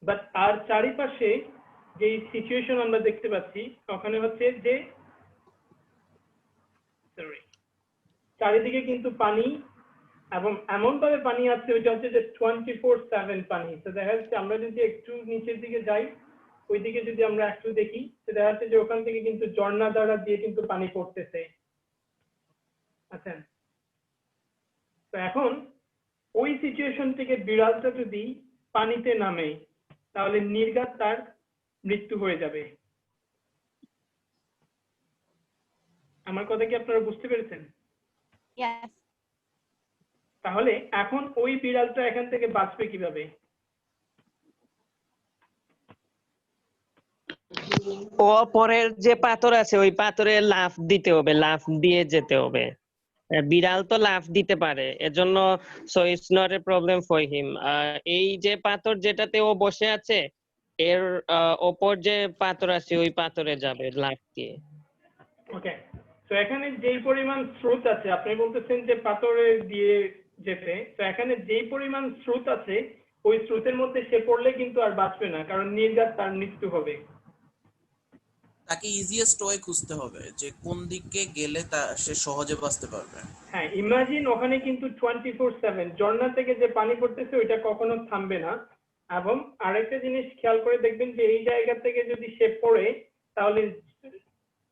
বাট তার চারিপাশে যে সিচুয়েশন আমরা দেখতে পাচ্ছি ওখানে হচ্ছে যে চারিদিকে কিন্তু পানি, এবং এমন ভাবে পানি আছে ওইটা হচ্ছে যে 24/7 পানি। তো দেখা যাচ্ছে আমরা যদি একটু নিচের দিকে যাই, ওইদিকে যদি আমরা একটু দেখি, তো দেখা যাচ্ছে যে ওখান থেকে কিন্তু ঝর্ণা দ্বারা দিয়ে কিন্তু পানি পড়তেছে। আচ্ছা, তো এখন ওই সিচুয়েশন থেকে বিড়ালটা যদি পানিতে নামে তাহলে নির্ঘাত তার মৃত্যু হয়ে যাবে। আমার কথা কি আপনারা বুঝতে পেরেছেন? Yes. তাহলে এখন ওই বিড়ালটা এখান থেকে বাঁচবে কিভাবে? ও পরের যে পাথর আছে ওই পাথরে লাফ দিতে হবে, লাফ দিয়ে যেতে হবে। বিড়াল তো লাফ দিতে পারে, এজন্য so it's not a problem for him. এই যে পাথর যেটাতে ও বসে আছে এর ওপর যে পাথর আছে ওই পাথরে যাবে লাফ দিয়ে। ওকে, তো এখানে যেই পরিমাণ স্রোত আছে, আপনি বলতেছেন যে পাথরে দিয়ে যেতে, তো এখানে যেই পরিমাণ স্রোত আছে ওই স্রোতের মধ্যে সে পড়লে কিন্তু আর বাঁচবে না, কারণ নির্ঘাত তার মৃত্যু হবে। তাকে ইজিয়েস্ট ওয়ে খুঁজতে হবে যে কোন দিকে গেলে সে সহজে বাঁচতে পারবে। হ্যাঁ, ইমাজিন ওখানে কিন্তু 24/7 ঝর্ণা থেকে যে পানি পড়তেছে ওইটা কখনো থামবে না। এবং আরেকটা জিনিস খেয়াল করে দেখবেন যে এই জায়গা থেকে যদি সে পড়ে তাহলে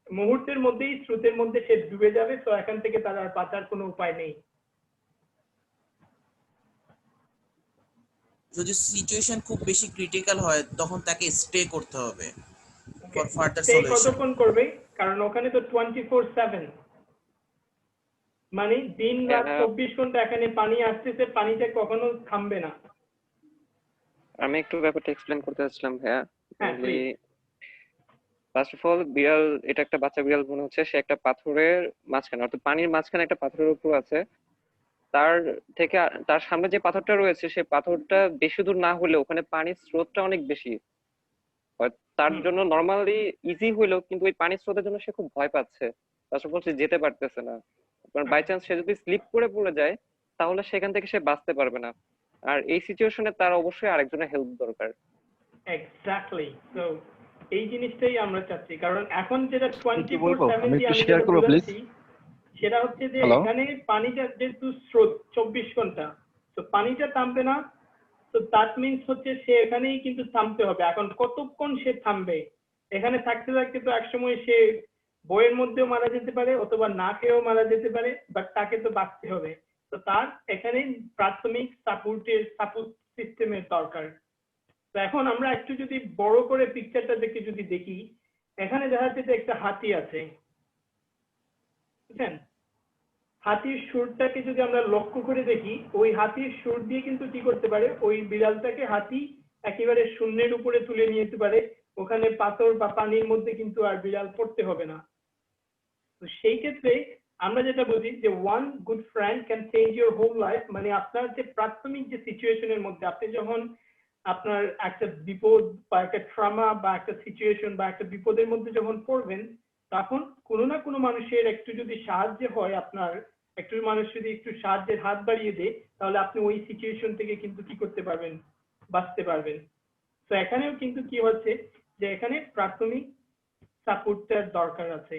মুহূর্তের মধ্যেই স্রোতের মধ্যে সে ডুবে যাবে, তো এখান থেকে তার আর বাঁচার কোনো উপায় নেই। যদি সিচুয়েশন খুব বেশি ক্রিটিক্যাল হয় তখন তাকে স্টে করতে হবে ফর ফার্দার সে সলিউশন। কতক্ষণ করবে? কারণ ওখানে তো 24/7 মানে দিন রাত 24 ঘন্টা এখানে পানি আসতেছে, পানিটা কখনো থামবে না। আমি একটু ব্যাপারটা এক্সপ্লেন করতে চাচ্ছিলাম ভাইয়া। হ্যাঁ, please. ফার্স্ট অফ অল বিড়াল, এটা একটা বাচ্চা বিড়াল মনে হচ্ছে, সে একটা পাথরের মাঝখানে অর্থাৎ পানির মাঝখানে একটা পাথরের উপর আছে। তার থেকে তার সামনে যে পাথরটা রয়েছে সেই পাথরটা বেশি দূর না হলেও ওখানে পানির স্রোতটা অনেক বেশি। তার জন্য নরমালি ইজি হইলেও কিন্তু ওই পানির স্রোতের জন্য সে খুব ভয় পাচ্ছে, ফার্স্ট অফ অল সে যেতে পারতেছে না। কারণ বাই চান্স সে যদি স্লিপ করে পড়ে যায় তাহলে সেখান থেকে সে বাঁচতে পারবে না। আর এই সিচুয়েশনে তার অবশ্যই আরেকজনের হেল্প দরকার। এক্স্যাক্টলি, তো এই জিনিসটাই আমরা চাচ্ছি, কারণ এখন যেটা আমি কি বলবো? 24/7 আমি দিয়ে একটু আমি শেয়ার যেটা করবো প্লিজ। বুঝাচ্ছি সেটা হচ্ছে যে হ্যালো? এখানে পানিটা যেহেতু স্রোত 24 ঘন্টা, তো পানিটা থামবে না, তো দ্যাট মিন্স হচ্ছে সে এখানেই কিন্তু থামতে হবে। এখন কতক্ষণ সে থামবে? এখানে থাকতে থাকতে তো একসময় সে বইয়ের মধ্যেও মারা যেতে পারে অথবা না খেয়েও মারা যেতে পারে, বাট তাকে তো বাঁচতে হবে। তো তার এখানে প্রাথমিক সাপোর্ট সিস্টেমের দরকার। তো এখন আমরা একটু যদি বড় করে পিকচারটা দেখে যদি দেখি, এখানে দেখা যাচ্ছে যে একটা হাতি আছে, বুঝছেন? হাতির সুরটাকে যদি আমরা লক্ষ্য করে দেখি, ওই হাতির সুর দিয়ে কিন্তু কি করতে পারে, ওই বিড়ালটাকে হাতি একেবারে শূন্যের উপরে তুলে নিয়ে যেতে পারে। ওখানে পাথর বা পানির মধ্যে কিন্তু আর বিড়াল পড়তে হবে না। তো সেই ক্ষেত্রে আমরা যেটা বুঝি যে one good friend can change your whole life, মানে আপনার যে প্রাথমিক যে সিচুয়েশনের মধ্যে আপনি যখন আপনার একটা বিপদ বা একটা ট্রমা বা একটা সিচুয়েশন বা একটা বিপদের মধ্যে যখন পড়বেন, তখন কোনো না কোনো মানুষের একটু যদি সাহায্য হয়, আপনার একটু মানুষ যদি একটু সাহায্যের হাত বাড়িয়ে দেয়, তাহলে আপনি ওই সিচুয়েশন থেকে কিন্তু কি করতে পারবেন, বাঁচতে পারবেন। তো এখানেও কিন্তু কি হচ্ছে যে এখানে প্রাথমিক সাপোর্টটার দরকার আছে।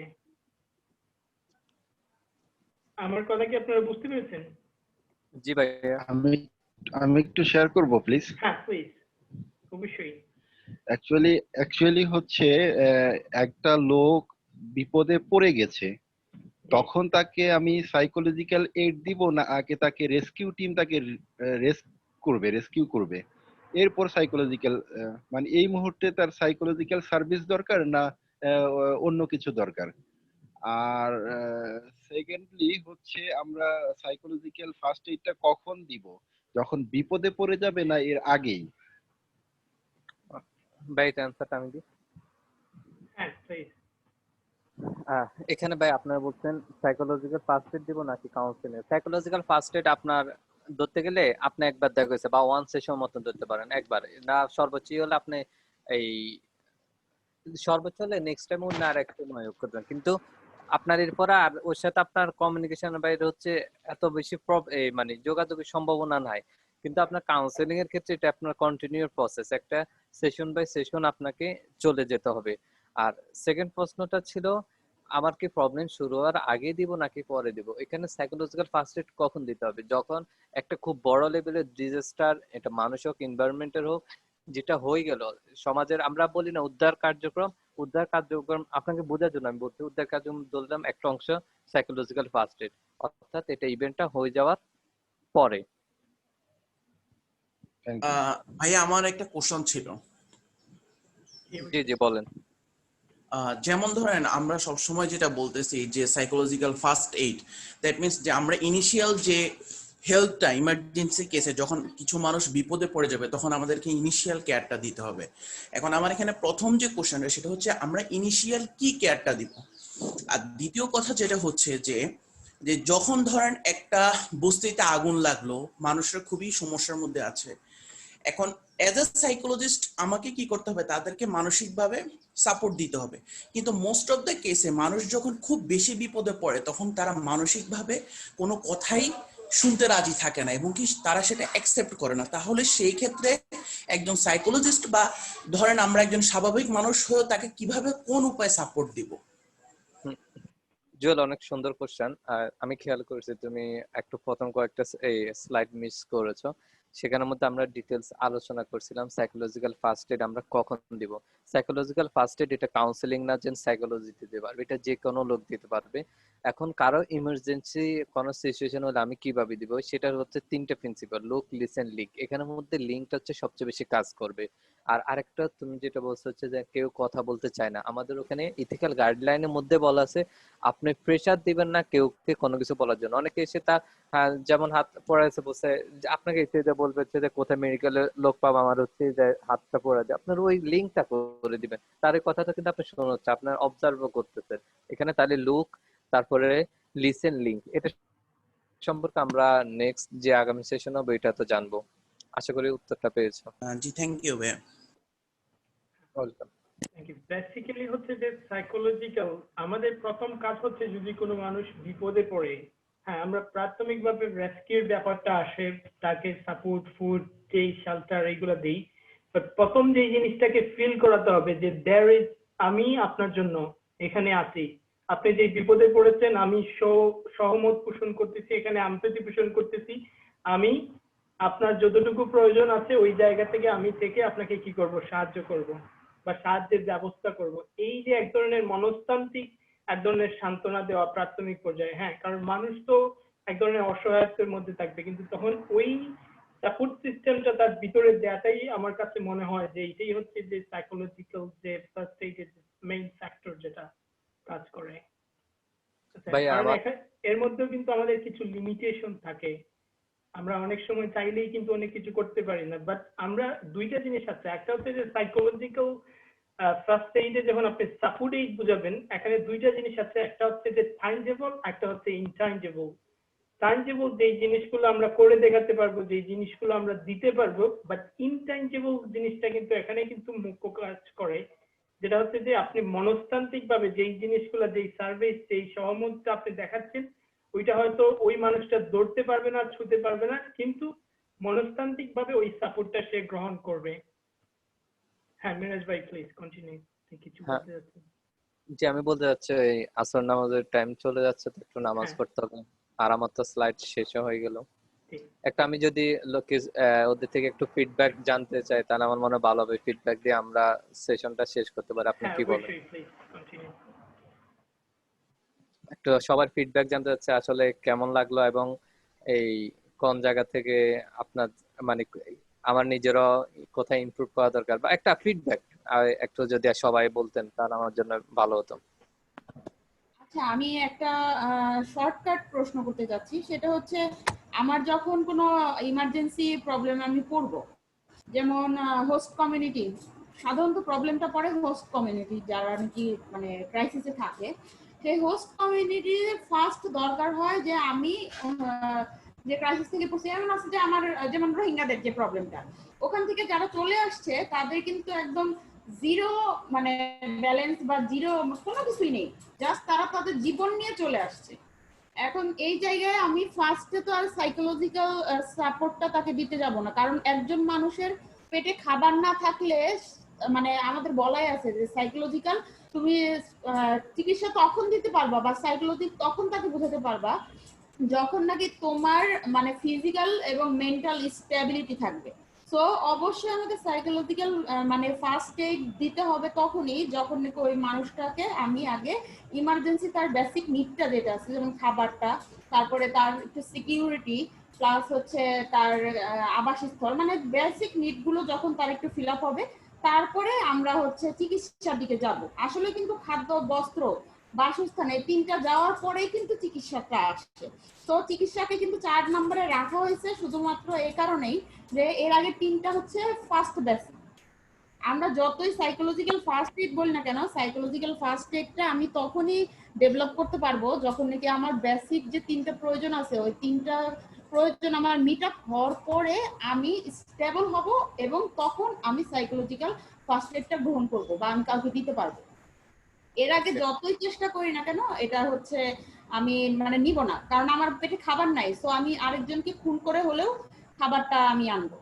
আমার কথা কি আপনারা বুঝতে পেরেছেন? জি ভাইয়া। আমি একটু শেয়ার করব প্লিজ। হ্যাঁ প্লিজ, অবশ্যই। অ্যাকচুয়ালি হচ্ছে একটা লোক বিপদে পড়ে গেছে, তখন তাকে আমি সাইকোলজিক্যাল এইড দিব না আগে তাকে রেস্কিউ টিম তাকে রেস্কিউ করবে, এরপর সাইকোলজিক্যাল মানে এই মুহূর্তে তার সাইকোলজিক্যাল সার্ভিস দরকার না অন্য কিছু দরকার। আর সেকেন্ডলি হচ্ছে আমরা সাইকোলজিক্যাল ফার্স্ট এইডটা কখন দিব, যখন বিপদে পড়ে যাবে না এর আগেই? ভাই এটা অ্যান্সারটা আমি দিই। হ্যাঁ প্লিজ। এখানে ভাই আপনারা বলছেন সাইকোলজিক্যাল ফার্স্ট এড দিব নাকি কাউন্সিলিং। সাইকোলজিক্যাল ফার্স্ট এড আপনার ধরতে গেলে আপনি একবার দেখা হয়েছে বা ওয়ান সেশন মতো ধরতে পারেন, একবার না সর্বোচ্চ হলে আপনি এই সর্বোচ্চ হলে নেক্সট টাইম অন্য আর একটা প্রয়োগ করবেন, কিন্তু আপনার এরপর আর ওর সাথে আপনার কমিউনিকেশনের বাইরে হচ্ছে এত বেশি মানে যোগাযোগের সম্ভাবনা নাই। কিন্তু আপনার কাউন্সিলিং এর ক্ষেত্রে এটা আপনার কন্টিনিউ প্রসেস, একটা সেশন বাই সেশন আপনাকে চলে যেতে হবে। আর সেকেন্ড প্রশ্নটা ছিল আমার কি প্রবলেম শুরু হওয়ার আগে দিব নাকি পরে দিব। এখানে সাইকোলজিক্যাল ফার্স্ট এড কখন দিতে হবে, যখন একটা খুব বড় লেভেলের ডিজাস্টার, এটা মানুষ হোক এনভায়রনমেন্টের হোক, যেটা হয়ে গেল সমাজের, আমরা বলি না উদ্ধার কার্যক্রম, উদ্ধার কার্যক্রম আপনাকে বোঝার জন্য আমি বলছি, উদ্ধার কার্যক্রম বললাম একটা অংশ সাইকোলজিক্যাল ফার্স্ট এড, অর্থাৎ এটা ইভেন্টটা হয়ে যাওয়ার পরে। ভাইয়া আমার একটা কোশ্চেন ছিল। জি জি বলেন। যেমন ধরেন আমরা সব সময় যেটা বলতেছি যে psychological first aid, that means যে আমরা ইনিশিয়াল যে হেলথটা ইমার্জেন্সি কেসে যখন কিছু মানুষ বিপদে পড়ে যাবে তখন আমাদেরকে ইনিশিয়াল কেয়ারটা দিতে হবে। এখন আমার এখানে প্রথম যে কোশ্চেনটা সেটা হচ্ছে আমরা ইনিশিয়াল কি কেয়ারটা দিব। আর দ্বিতীয় কথা যেটা হচ্ছে যে যে যখন ধরেন একটা বস্তিতে আগুন লাগলো, মানুষের খুবই সমস্যার মধ্যে আছে, এখন এজ এ সাইকোলজিস্ট আমাকে কি করতে হবে, তাদেরকে মানসিকভাবে সাপোর্ট দিতে হবে। কিন্তু মোস্ট অফ দ্য কেসে মানুষ যখন খুব বেশি বিপদে পড়ে তখন তারা মানসিকভাবে কোনো কথাই শুনতে রাজি থাকে না এবং কি তারা সেটা অ্যাকসেপ্ট করে না। তাহলে সেই ক্ষেত্রে একজন সাইকোলজিস্ট বা ধরেন আমরা একজন স্বাভাবিক মানুষ হয়েও তাকে কিভাবে কোন উপায়ে সাপোর্ট দিব? জুয়েল, অনেক সুন্দর কোশ্চেন। আর আমি খেয়াল করেছি তুমি একটু প্রথম কয়েকটা এই স্লাইড মিস করেছো। সেখানের মধ্যে আমরা ডিটেলস আলোচনা করছিলাম সাইকোলজিক্যাল ফার্স্ট এড আমরা কখন দিব। সাইকোলজিক্যাল ফার্স্ট এড এটা কাউন্সিলিং না যে সাইকোলজি দিতে পারবে, এটা যে কোনো লোক দিতে পারবে। এখন কারো ইমার্জেন্সি কোনো সিচুয়েশন হলে আমি কিভাবে দিব, সেটা হচ্ছে তিনটা প্রিন্সিপাল: লুক, লিসেন, লিঙ্ক। এখানের মধ্যে লিঙ্কটা হচ্ছে সবচেয়ে বেশি কাজ করবে। আর আরেকটা তুমি যেটা বলছো হচ্ছে যে কেউ কথা বলতে চায় না, আমাদের ওখানে ইথিক্যাল গাইডলাইনের মধ্যে বলা আছে আপনি প্রেসার দিবেন না কেউকে কোনো কিছু বলার জন্য। অনেকে এসে তার যেমন হাত পড়ে আছে বসে আপনাকে এসে যে বলবে যে কোথায় মেডিকেলের লোক পাবো, আমার হচ্ছে যে হাতটা পড়ে যায়, আপনার ওই লিঙ্কটা করে দিবেন। তার এই কথাটা কিন্তু আপনি শুনে হচ্ছে আপনার অবজার্ভ করতেছেন এখানে। তাহলে লুক, তারপরে লিসেন, লিঙ্ক, এটা সম্পর্কে আমরা নেক্সট যে আগামী সেশন হবে এটা তো জানবো। আশা করি উত্তরটা পেয়েছো। জি, থ্যাংক ইউ ভাইয়া। ওয়েলকাম। বেসিক্যালি হচ্ছে যে সাইকোলজিক্যাল আমাদের প্রথম কাজ হচ্ছে যদি কোনো মানুষ বিপদে পড়ে, হ্যাঁ আমরা প্রাথমিকভাবে রেস্কিউর ব্যাপারটা আসে, তাকে সাপোর্ট, ফুড, যেই শেল্টার এইগুলো দেই। বাট প্রথম যে জিনিসটাকে ফিল করাতে হবে যে দেয়ার ইজ, আমি আপনার জন্য এখানে আছি, আপনি যে বিপদে পড়েছেন আমি সহমত পোষণ করতেছি, এখানে এমপ্যাথি পোষণ করতেছি, আমি আপনার যতটুকু প্রয়োজন আছে ওই জায়গা থেকে আমি থেকে আপনাকে কি করব, সাহায্য করব বা সাহায্যের ব্যবস্থা করব। এই যে এক ধরনের মনস্তান্ত্রিক এক ধরনের সান্ত্বনা দেওয়া প্রাথমিক পর্যায়ে, হ্যাঁ কারণ মানুষ তো এক ধরনের অসহায়ত্বের মধ্যে থাকবে, কিন্তু তখন ওই সাপোর্ট সিস্টেমটা তার ভিতরে দেওয়াটাই আমার কাছে মনে হয় যে এটাই হচ্ছে যে সাইকোলজিক্যাল যে ফার্স্ট এইডের মেইন ফ্যাক্টর যেটা কাজ করে। ভাইয়া কারণ আমার এর মধ্যেও কিন্তু আমাদের কিছু লিমিটেশন থাকে, আমরা অনেক সময় চাইলেই কিন্তু অনেক কিছু করতে পারি না। বাট আমরা দুইটা জিনিস আছে, একটা হচ্ছে যে সাইকোলজিক্যাল ফার্স্ট এইডে যখন আপনি সাপোর্ট এইড বুঝাবেন, এখানে দুইটা জিনিস আছে, একটা হচ্ছে যে টাইঞ্জেবল, একটা হচ্ছে ইনটাইঞ্জেবল। টাইঞ্জেবল যেই জিনিসগুলো আমরা করে দেখাতে পারবো, যেই জিনিসগুলো আমরা দিতে পারবো, বাট ইনটাইঞ্জেবল জিনিসটা কিন্তু এখানে কিন্তু মুখ্য কাজ করে, যেটা হচ্ছে যে আপনি মনস্তান্ত্রিক ভাবে যেই জিনিসগুলো, যেই সার্ভিস, যেই সহমতটা আপনি দেখাচ্ছেন, ওইটা হয়তো ওই মানুষটা ধরতে পারবে না, ছুতে পারবে না, কিন্তু মনস্তান্ত্রিক ভাবে ওই সাপোর্টটা সে গ্রহণ করবে। হ্যাঁ মিরাজ ভাই প্লিজ কন্টিনিউ, কিছু হ্যাঁ, বলতে যাচ্ছেন? যে আমি বলতে যাচ্ছি এই আসর নামাজের টাইম চলে যাচ্ছে, তো একটু নামাজ হ্যাঁ পড়তে হবে। আর আমার তো স্লাইড শেষ হয়ে গেল। ঠিক। একটা আমি যদি লোকে ওদের থেকে একটু ফিডব্যাক জানতে চাই তাহলে আমার মনে হয় ভালো হবে, ফিডব্যাক দিয়ে আমরা সেশনটা শেষ করতে পারি। আপনি হ্যাঁ কি বলেন? অবশ্যই প্লিজ কন্টিনিউ। একটু সবার ফিডব্যাক জানতে চাচ্ছি আসলে কেমন লাগলো এবং এই কোন জায়গা থেকে আপনার মানে আমার নিজেরও কোথায় ইমপ্রুভ করা দরকার বা একটা ফিডব্যাক একটু যদি সবাই বলতেন তাহলে আমার জন্য ভালো হতো। আচ্ছা, আমি একটা শর্টকাট প্রশ্ন করতে যাচ্ছি, সেটা হচ্ছে আমার যখন কোনো ইমার্জেন্সি প্রবলেম আমি পড়ব, যেমন হোস্ট কমিউনিটি, সাধারণত প্রবলেমটা পড়ে হোস্ট কমিউনিটি যারা নাকি মানে ক্রাইসিসে থাকে, সেই হোস্ট কমিউনিটির ফার্স্ট দরকার হয় যে আমি যে ক্রাইসিস থেকে পড়ছি, এমন আছে যে আমার যেমন রোহিঙ্গাদের যে প্রবলেমটা, ওখান থেকে যারা চলে আসছে তাদের কিন্তু একদম জিরো মানে ব্যালেন্স বা জিরো কোনো কিছুই নেই, জাস্ট তারা তাদের জীবন নিয়ে চলে আসছে। এখন এই জায়গায় আমি ফার্স্টে তো আর সাইকোলজিক্যাল সাপোর্টটা তাকে দিতে যাব না, কারণ একজন মানুষের পেটে খাবার না থাকলে মানে আমাদের বলাই আছে যে সাইকোলজিক্যাল তুমি চিকিৎসা তখন দিতে পারবা বা সাইকোলজি তখন তাকে বোঝাতে পারবা যখন নাকি তোমার মানে ফিজিক্যাল এবং মেন্টাল স্টেবিলিটি থাকবে। সো অবশ্যই আমাকে সাইকোলজিক্যাল মানে ফার্স্ট এইড দিতে হবে তখনই যখন নাকি ওই মানুষটাকে আমি আগে ইমার্জেন্সি তার বেসিক নিডটা যেটা আছে যেমন খাবারটা, তারপরে তার একটু সিকিউরিটি, প্লাস হচ্ছে তার আবাসস্থল, মানে বেসিক নিডগুলো যখন তার একটু ফিল আপ হবে তারপরে আমরা হচ্ছে চিকিৎসার দিকে যাব। আসলে কিন্তু খাদ্য, বস্ত্র, বাসস্থান, এই তিনটা যাওয়ার পরেই কিন্তু চিকিৎসাটা আসছে। তো চিকিৎসাকে কিন্তু 4 নম্বরে রাখা হয়েছে শুধুমাত্র এই কারণেই যে এর আগে তিনটা হচ্ছে ফার্স্ট বেসিক। আমরা যতই সাইকোলজিক্যাল ফার্স্ট এড বলি না কেন, সাইকোলজিক্যাল ফার্স্ট এডটা আমি তখনই ডেভেলপ করতে পারবো যখন নাকি আমার বেসিক যে তিনটা প্রয়োজন আছে ওই তিনটা প্রয়োজন আমার মিট আপ হওয়ার পরে আমি স্টেবল হব, এবং তখন আমি সাইকোলজিক্যাল ফার্স্ট এডটা গ্রহণ করবো বা আমি কাউকে দিতে পারবো। এর আগে যতই চেষ্টা করি না কেন এটা হচ্ছে আমি মানে নিব না, কারণ আমার পেটে খাবার নাই, সো আমি আরেকজনকে খুন করে হলেও খাবারটা আমি আনবো।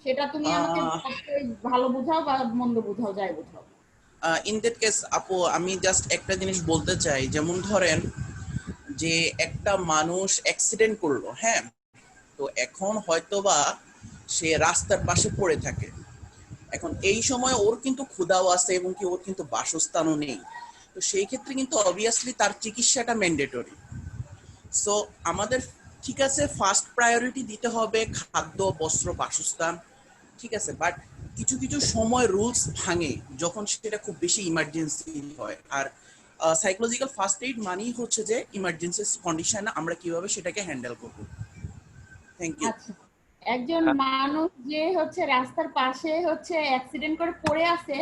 সেটা তুমি আমাকে ভালো বুঝাও বা মন্দ বুঝাও, যাই বুঝাও। ইন দ্যাট কেস আপু আমি জাস্ট একটা জিনিস বলতে চাই, যেমন ধরেন যে একটা মানুষ অ্যাক্সিডেন্ট করলো, হ্যাঁ, তো এখন হয়তোবা সে রাস্তার পাশে পড়ে থাকে। এখন এই সময় ওর কিন্তু ক্ষুধাও আছে এবং কি ওর কিন্তু বাসস্থানও নেই। তো সেই ক্ষেত্রে কিন্তু অবভিয়াসলি তার চিকিৎসাটা ম্যান্ডেটরি। সো আমাদের ঠিক আছে ফার্স্ট প্রায়োরিটি দিতে হবে খাদ্য, বস্ত্র, বাসস্থান, ঠিক আছে, বাট কিছু কিছু সময় রুলস ভাঙে যখন সেটা খুব বেশি ইমার্জেন্সি হয়। আর সাইকোলজিক্যাল ফার্স্ট এইড মানেই হচ্ছে যে ইমার্জেন্সি কন্ডিশনে আমরা কিভাবে সেটাকে হ্যান্ডেল করব। Thank you. আচ্ছা, একজন মানুষ যে হচ্ছে রাস্তার পাশে হচ্ছে অ্যাক্সিডেন্ট করে পড়ে আছে,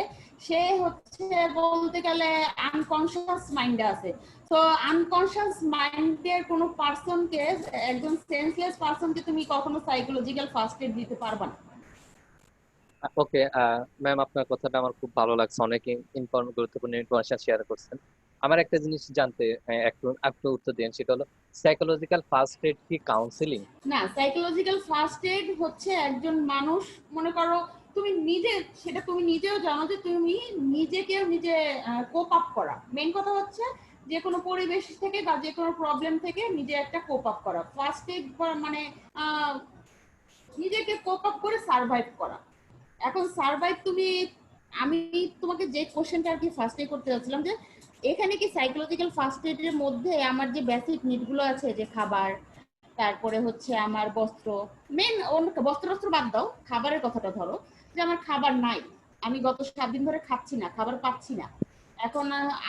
সে হচ্ছে বলতে গেলে আনকনশিয়াস মাইন্ডে আছে। তো আনকনশিয়াস মাইন্ডের কোনো পারসনকে, একজন সেন্সলেস পারসনকে তুমি কখনো সাইকোলজিক্যাল ফার্স্ট এড দিতে পারবা না। ওকে ম্যাম, আপনার কথাটা আমার খুব ভালো লাগছে, অনেক গুরুত্বপূর্ণ ইনফরমেশন শেয়ার করছেন। আমার একটা জিনিস জানতে একটু একটু উত্তর দিন, সেটা হলো সাইকোলজিক্যাল ফার্স্ট এড কি কাউন্সিলিং? না, সাইকোলজিক্যাল ফার্স্ট এড হচ্ছে একজন মানুষ, মনে করো তুমি নিজে, সেটা তুমি নিজেও জানো যে তুমি নিজেকে নিজে কোপ আপ করা, মেইন কথা হচ্ছে যে কোনো পরিবেশ থেকে বা যে কোনো প্রবলেম থেকে নিজে একটা কোপ আপ করা। ফার্স্ট এড মানে নিজেকে কোপ আপ করে সার্ভাইভ করা। এখন সার্ভাইভ তুমি, আমি তোমাকে যে কোশ্চেনটা আর কি ফার্স্টে করতে যাচ্ছিলাম যে এখানে কি সাইকোলজিক্যাল ফার্স্ট এডের মধ্যে আমার যে বেসিক নিডগুলো আছে, যে খাবার, তারপরে হচ্ছে আমার বস্ত্র, মেন বস্ত্র বাদ দাও, খাবারের কথাটা ধরো যে আমার খাবার নাই, আমি গত 7 দিন ধরে খাচ্ছি না, খাবার পাচ্ছি না, এখন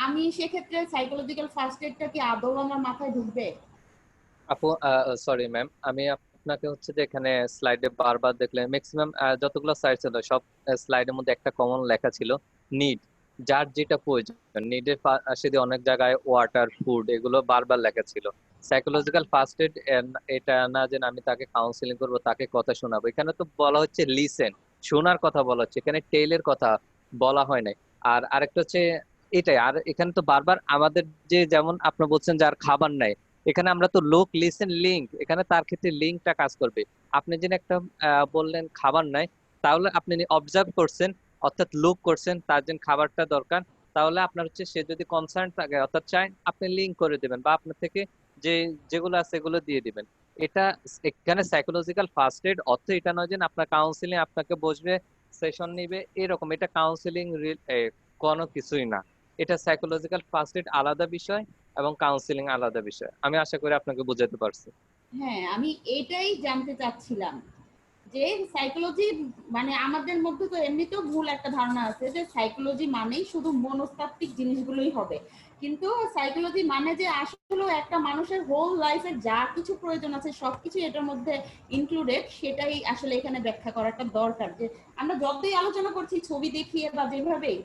আমি সেক্ষেত্রে সাইকোলজিক্যাল ফার্স্ট এডটা কি আদৌ আমার মাথায় ঢুকবে? আপু সরি ম্যাম, আমি আপনাকে হচ্ছে যে এখানে স্লাইডে বারবার দেখলে ম্যাক্সিমাম যতগুলো স্লাইড ছিল সব স্লাইডের মধ্যে একটা কমন লেখা ছিল নিড, যার যেটা প্রয়োজন। নিডের পাশে দিয়ে অনেক জায়গায় ওয়াটার, ফুড, এগুলো বারবার লেখা ছিল। সাইকোলজিক্যাল ফার্স্ট এড এটা না যে আমি তাকে কাউন্সিলিং করব, তাকে কথা শোনাবো। এখানে তো বলা হচ্ছে লিসেন, শোনার কথা বলা হচ্ছে, এখানে টেলের কথা বলা হয় নাই। আর আরেকটা হচ্ছে এটাই, আর এখানে তো বারবার আমাদের যে যেমন আপনি বলছেন যার খাবার নাই, এখানে আমরা তো লোক লিসেন লিঙ্ক, এখানে তার ক্ষেত্রে লিঙ্কটা কাজ করবে। আপনি যিনি একটা বললেন খাবার নাই, তাহলে আপনি অবজার্ভ করছেন, অর্থাৎ লুক করছেন তার জন্য খাবারটা দরকার, তাহলে আপনার হচ্ছে সে যদি কনসার্ন থাকে অর্থাৎ চায়, আপনি লিঙ্ক করে দিবেন বা আপনার থেকে যে যেগুলো আছে এগুলো দিয়ে দিবেন। এটা এখানে সাইকোলজিক্যাল ফার্স্ট এড অর্থ এটা নয় যে আপনার কাউন্সিলিং আপনাকে বসবে, সেশন নিবে এরকম, এটা কাউন্সিলিং কোনো কিছুই না। এটা সাইকোলজিক্যাল ফার্স্ট এড আলাদা বিষয় এবং কাউন্সিলিং আলাদা বিষয়। আমি আশা করি আপনাকে বোঝাতে পারছি। হ্যাঁ, আমি এটাই জানতে চাচ্ছিলাম যে সাইকোলজি মানে আমাদের মধ্যে তো এমনিতেও ভুল একটা ধারণা আছে যে সাইকোলজি মানেই শুধু মনস্তাত্ত্বিক জিনিসগুলোই হবে, কিন্তু সাইকোলজি মানে যে আসলে একটা মানুষের হোল লাইফের যা কিছু প্রয়োজন আছে সবকিছু এটার মধ্যে ইনক্লুডেড, সেটাই আসলে এখানে ব্যাখ্যা করাটা দরকার। যে আমরা যতই আলোচনা করছি ছবি দেখিয়ে বা যেভাবেই,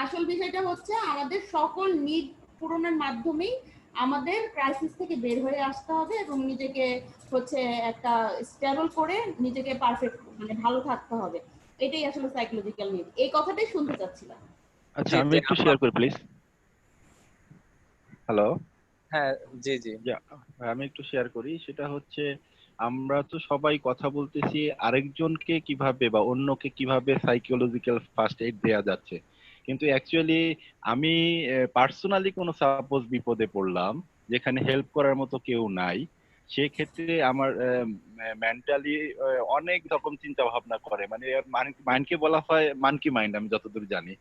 আসল বিষয়টা হচ্ছে আমাদের সকল নিড পূরণের মাধ্যমেই আমাদের ক্রাইসিস থেকে বের হয়ে আসতে হবে এবং নিজেকে হচ্ছে একটা স্টেবল করে নিজেকে পারফেক্ট মানে ভালো থাকতে হবে। এটাই আসলে সাইকোলজিক্যাল নিড, এই কথাটাই শুনতে চাচ্ছিলাম। আচ্ছা আমি একটু শেয়ার করি প্লিজ। হ্যালো। হ্যাঁ জি জি, আমি একটু শেয়ার করি, সেটা হচ্ছে আমরা তো সবাই কথা বলতেছি আরেকজনকে কিভাবে বা অন্যকে কিভাবে সাইকোলজিক্যাল ফার্স্ট এইড দেয়া যাচ্ছে, কিন্তু অ্যাকচুয়ালি আমি পার্সোনালি কোনো সাপোজ বিপদে পড়লাম যেখানে হেল্প করার মতো কেউ নাই, সেক্ষেত্রে আমার মেন্টালি অনেক রকম চিন্তা ভাবনা করে, মানে মাইন্ডকে বলা হয় মানকি মাইন্ড আমি যতদূর জানি।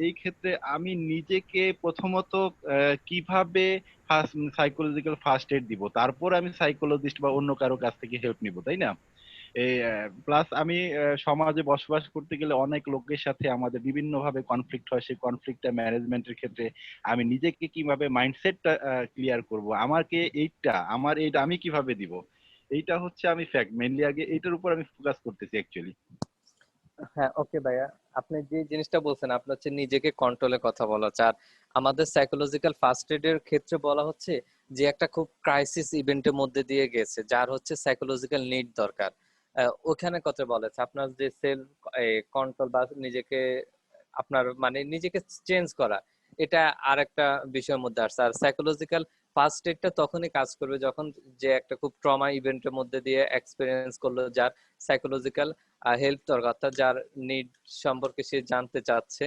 এই ক্ষেত্রে আমি নিজেকে প্রথমত কিভাবে সাইকোলজিক্যাল ফার্স্ট এড দিব, তারপর আমি সাইকোলজিস্ট বা অন্য কারো কাছ থেকে হেল্প নিব, তাই না? এই প্লাস আমি সমাজে বসবাস করতে গেলে অনেক লোকের সাথে আমাদের বিভিন্ন ভাবে কনফ্লিক্ট হয়, সেই কনফ্লিক্টটা ম্যানেজমেন্টের ক্ষেত্রে আমি নিজেকে কিভাবে মাইন্ডসেটটা ক্লিয়ার করব, আমার এইটা আমি কিভাবে দিব, এইটা হচ্ছে আমি ফ্যাক্ট মেইনলি আগে এইটার উপর আমি ফোকাস করতেছি অ্যাকচুয়ালি। হ্যাঁ, ওকে ভাইয়া, আপনি যে জিনিসটা বলছেন আপনার হচ্ছে নিজেকে কন্ট্রোলে কথা বলা। আর আমাদের সাইকোলজিক্যাল ফার্স্ট এডের ক্ষেত্রে বলা হচ্ছে যে একটা খুব ক্রাইসিস ইভেন্টের মধ্যে দিয়ে গেছে, যার হচ্ছে সাইকোলজিক্যাল নিড দরকার। ওখানে কথা বলেছে আপনার যে সেলফ কন্ট্রোল বা নিজেকে আপনার মানে নিজেকে চেঞ্জ করা, এটা আর একটা বিষয়ের মধ্যে আসছে। আর সাইকোলজিক্যাল ফার্স্ট এডটা তখনই কাজ করবে যখন যে একটা খুব ট্রমা ইভেন্টের মধ্যে দিয়ে এক্সপিরিয়েন্স করলো, যার সাইকোলজিক্যাল হেল্প দরকার, অর্থাৎ যার নিড সম্পর্কে সে জানতে চাচ্ছে।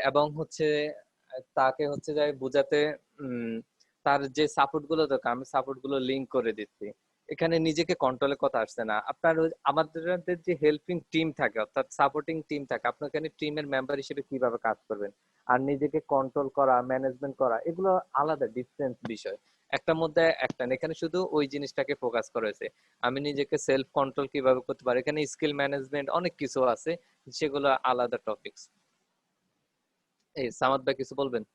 এবং হচ্ছে তাকে হচ্ছে যাই বুঝাতে তার যে সাপোর্ট গুলো দরকার, আমি সাপোর্ট গুলো লিঙ্ক করে দিচ্ছি। এখানে নিজেকে কন্ট্রোলের কথা আসছে না। আপনার আমাদের যে হেল্পিং টিম থাকে অর্থাৎ সাপোর্টিং টিম থাকে, আপনার এখানে টিমের মেম্বার হিসেবে কিভাবে কাজ করবেন আর নিজেকে কন্ট্রোল করা, ম্যানেজমেন্ট করা, এগুলো আলাদা ডিফারেন্স বিষয়। একটার মধ্যে একটা না, এখানে শুধু ওই জিনিসটাকে ফোকাস করা হয়েছে। আমি নিজেকে সেলফ কন্ট্রোল কিভাবে করতে পারি, এখানে স্কিল ম্যানেজমেন্ট অনেক কিছু আছে, সেগুলো আলাদা টপিকস। এই সামাদ ভাই কিছু বলবেন?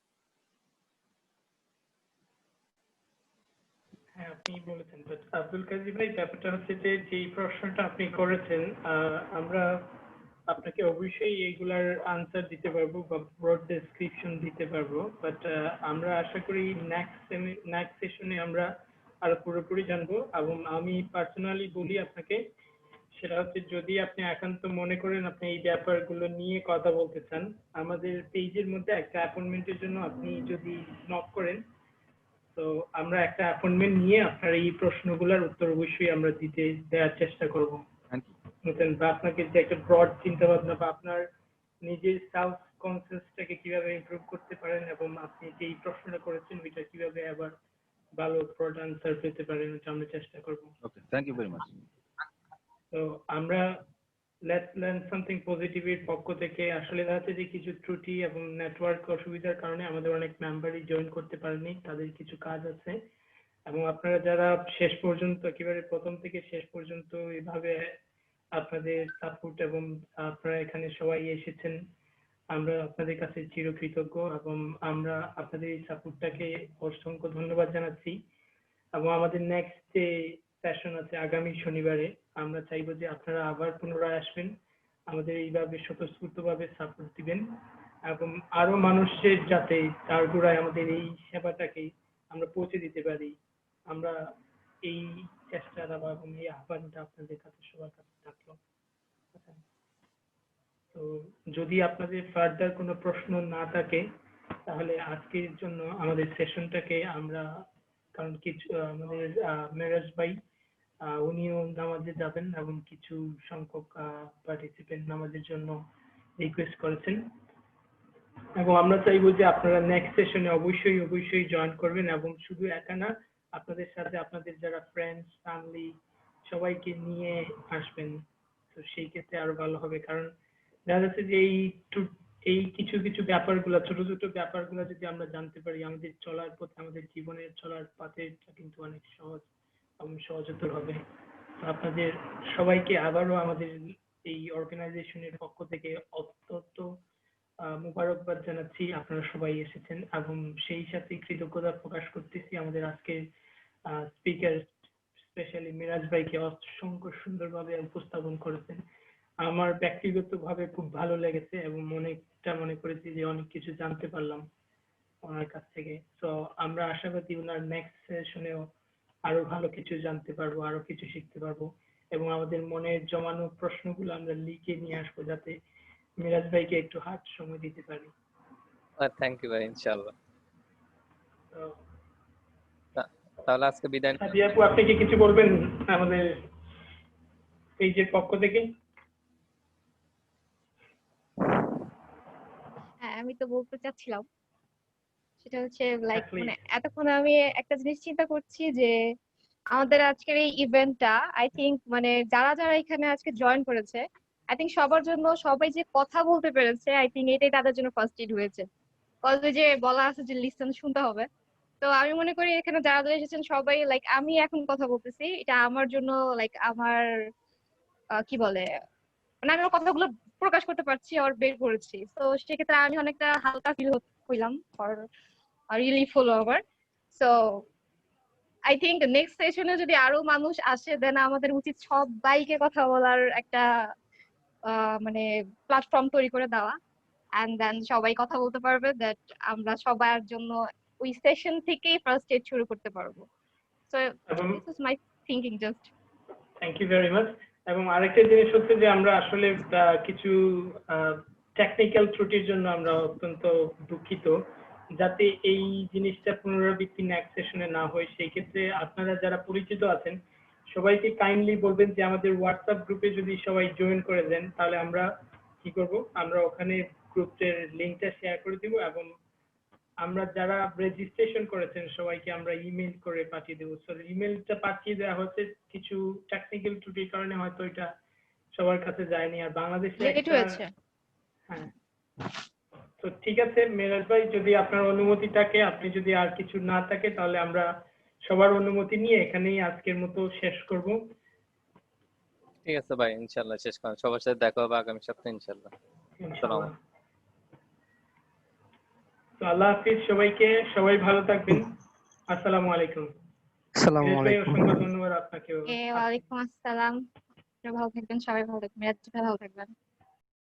হ্যাঁ, আপনি বলেছেন, বাট আব্দুল কাজী ভাই, ব্যাপারটা হচ্ছে যে যেই প্রশ্নটা আপনি করেছেন, আমরা আপনাকে অবশ্যই এইগুলার আনসার দিতে পারবো বা ব্রড ডেসক্রিপশন দিতে পারবো, বাট আমরা আশা করি নেক্সট সেশনে আমরা আরো পুরোপুরি জানবো। এবং আমি পার্সোনালি বলি আপনাকে, সেটা হচ্ছে যদি আপনি একান্ত মনে করেন আপনি এই ব্যাপারগুলো নিয়ে কথা বলতে চান, আমাদের পেজের মধ্যে একটা অ্যাপয়েন্টমেন্টের জন্য আপনি যদি নক করেন, তো আমরা একটা অ্যাপয়েন্টমেন্ট নিয়ে আপনার এই প্রশ্নগুলোর উত্তর অবশ্যই আমরা দেওয়ার চেষ্টা করব। বুঝলেন? বা আপনাকে যে একটা ব্রড চিন্তা ভাবনা বা আপনার নিজের সেলফ কনসিয়াসটাকে কিভাবে ইমপ্রুভ করতে পারেন এবং আপনি যে এই প্রশ্নটা করেছেন ওইটা কিভাবে আবার ভালো ব্রড আনসার পেতে পারেন, ওটা আমরা চেষ্টা করব। ওকে, থ্যাংক ইউ ভেরি মাচ। তো আমরা লেটস লার্ন সামথিং পজিটিভ এর পক্ষ থেকে আসলে দেখা যাচ্ছে যে কিছু ত্রুটি এবং নেটওয়ার্ক অসুবিধার কারণে আমাদের অনেক মেম্বারই জয়েন করতে পারেনি, তাদের কিছু কাজ আছে। এবং আপনারা যারা শেষ পর্যন্ত একেবারে প্রথম থেকে শেষ পর্যন্ত এভাবে আপনাদের সাপোর্ট এবং আপনারা এখানে সবাই এসেছেন, আমরা আপনাদের কাছে চিরকৃতজ্ঞ এবং আমরা আপনাদের এই সাপোর্টটাকে অসংখ্য ধন্যবাদ জানাচ্ছি। এবং আমাদের নেক্সট যে সেশন আছে আগামী শনিবারে, আমরা চাইবো যে আপনারা আবার পুনরায় আসবেন, আমাদের এইভাবে স্বতঃস্ফূর্তভাবে সাপোর্ট দিবেন এবং আরো মানুষের যাতে তার গোড়ায় আমাদের এই সেবাটাকে আমরা পৌঁছে দিতে পারি, আমরা এই চেষ্টাটা বা এবং এই আহ্বানটা আপনাদের কাছে সবার কাছে থাকলো। তো যদি আপনাদের ফার্দার কোনো প্রশ্ন না থাকে, তাহলে আজকের জন্য আমাদের সেশনটাকে আমরা, কারণ কিছু আমাদের মেরাজ ভাই উনিও নামাজে যাবেন এবং কিছু সংখ্যক পার্টিসিপেন্ট নামাজের জন্য রিকোয়েস্ট করেছেন, এবং আমরা চাইবো যে আপনারা নেক্সট সেশনে অবশ্যই জয়েন করবেন এবং শুধু একা না, আপনাদের সাথে আপনাদের যারা ফ্রেন্ডস ফ্যামিলি সবাইকে নিয়ে আসবেন। তো সেই ক্ষেত্রে আরো ভালো হবে, কারণ দেখা যাচ্ছে যে এই কিছু কিছু ব্যাপারগুলো, ছোট ছোট ব্যাপারগুলো যদি আমরা জানতে পারি, আমাদের চলার পথে, আমাদের জীবনের চলার পথেটা কিন্তু অনেক সহজ এবং সহজতর হবে। তো আপনাদের সবাইকে আবারও আমাদের এই অর্গানাইজেশনের পক্ষ থেকে অত্যন্ত মুবারকবাদ জানাচ্ছি, আপনারা সবাই এসেছেন এবং সেই সাথে কৃতজ্ঞতা প্রকাশ করতেছি আমাদের আজকে স্পিকার স্পেশালি মিরাজ ভাইকে অসংখ্য সুন্দরভাবে উপস্থাপন করেছেন। আমার ব্যক্তিগতভাবে খুব ভালো লেগেছে এবং মনে করেছি যে অনেক কিছু জানতে পারলাম ওনার কাছ থেকে। তো আমরা আশাবাদী ওনার নেক্সট সেশনেও আরো ভালো কিছু জানতে পারবো, আরো কিছু শিখতে পারবো এবং আমাদের মনের জমানো প্রশ্নগুলো আমরা লিখে নিয়ে আসবো, যাতে মিরাজ ভাইকে একটু হাত সময় দিতে পারি। থ্যাংক ইউ ভাই, ইনশাআল্লাহ। তো তাহলে আজকে বিদায়। সাদিয়া আপু, আপনি কি কিছু বলবেন আমাদের পেজের পক্ষ থেকে? হ্যাঁ, আমি তো বলতে চাচ্ছিলাম, সেটা হচ্ছে লাইক মানে এতক্ষণ আমি একটা জিনিস চিন্তা করছি যে আমাদের আজকের এই ইভেন্টটা আই থিংক মানে যারা যারা এখানে আজকে জয়েন করেছে, আই থিংক সবার জন্য, সবাই যে কথা বলতে পেরেছে, আই থিংক এটাই তাদের জন্য ফার্স্ট এড হয়েছে। কলেজে যে বলা আছে যে লিসেন শুনতে হবে, তো তো আমি মনে করি এখানে যারা যারা এসেছেন সবাই লাইক আমি এখন কথা বলতেছি এটা আমার জন্য লাইক আমার কি বলে মানে আমি আমার কথাগুলো প্রকাশ করতে পারছি আর বের করেছি তো সেক্ষেত্রে আমি অনেকটা হালকা ফিল হইলাম ফর রিলিফ হলো আমার সো আই থিঙ্ক নেক্সট সেশনে যদি আরো মানুষ আসে দেন আমাদের উচিত সবাইকে কথা বলার একটা মানে প্ল্যাটফর্ম তৈরি করে দেওয়া এন্ড দেন সবাই কথা বলতে পারবে দ্যাট আমরা সবার জন্য ওই সেশন থেকেই ফার্স্ট এড শুরু করতে পারবো so this is my thinking just thank you very much. এবং আরেকটা জিনিস হচ্ছে যে আমরা আসলে কিছু টেকনিক্যাল ত্রুটির জন্য আমরা অত্যন্ত দুঃখিত, যাতে এই জিনিসটা পুনরাবৃত্তি নেক্সট সেশনে না হয় সেই ক্ষেত্রে আপনারা যারা পরিচিত আছেন সবাইকে কাইন্ডলি বলবেন যে আমাদের হোয়াটসঅ্যাপ গ্রুপে যদি সবাই জয়েন করে দেন তাহলে আমরা কি করব, আমরা ওখানে গ্রুপের লিংকটা শেয়ার করে দিব এবং আমরা যারা রেজিস্ট্রেশন করেছেন সবাইকে আমরা ইমেল করে পাঠিয়ে দেবো। সো ইমেলটা পাঠিয়ে দেওয়া হচ্ছে কিছু টেকনিক্যাল ত্রুটির কারণে হয়তো এটা সবার কাছে যায়নি। আর বাংলাদেশে লেট হয়েছে। হ্যাঁ, তো ঠিক আছে মেরাজ ভাই, যদি আপনার অনুমতি থাকে, আপনি যদি আর কিছু না থাকে তাহলে আমরা সবার অনুমতি নিয়ে এখানেই আজকের মতো শেষ করব। ঠিক আছে ভাই, ইনশাআল্লাহ শেষ করেন। সবার সাথে দেখা হবে আগামী সপ্তাহে ইনশাআল্লাহ। ইনশাআল্লাহ। তো আল্লাহ হাফিজ সবাইকে, সবাই ভালো থাকবেন। আসসালামু আলাইকুম। আসসালামু আলাইকুম। অসংখ্য ধন্যবাদ আপনাকেও। ওয়ালাইকুম আসসালাম। ভালো থাকবেন, সবাই ভালো থাকবেন, মিরাজ ভাই ভালো থাকবেন।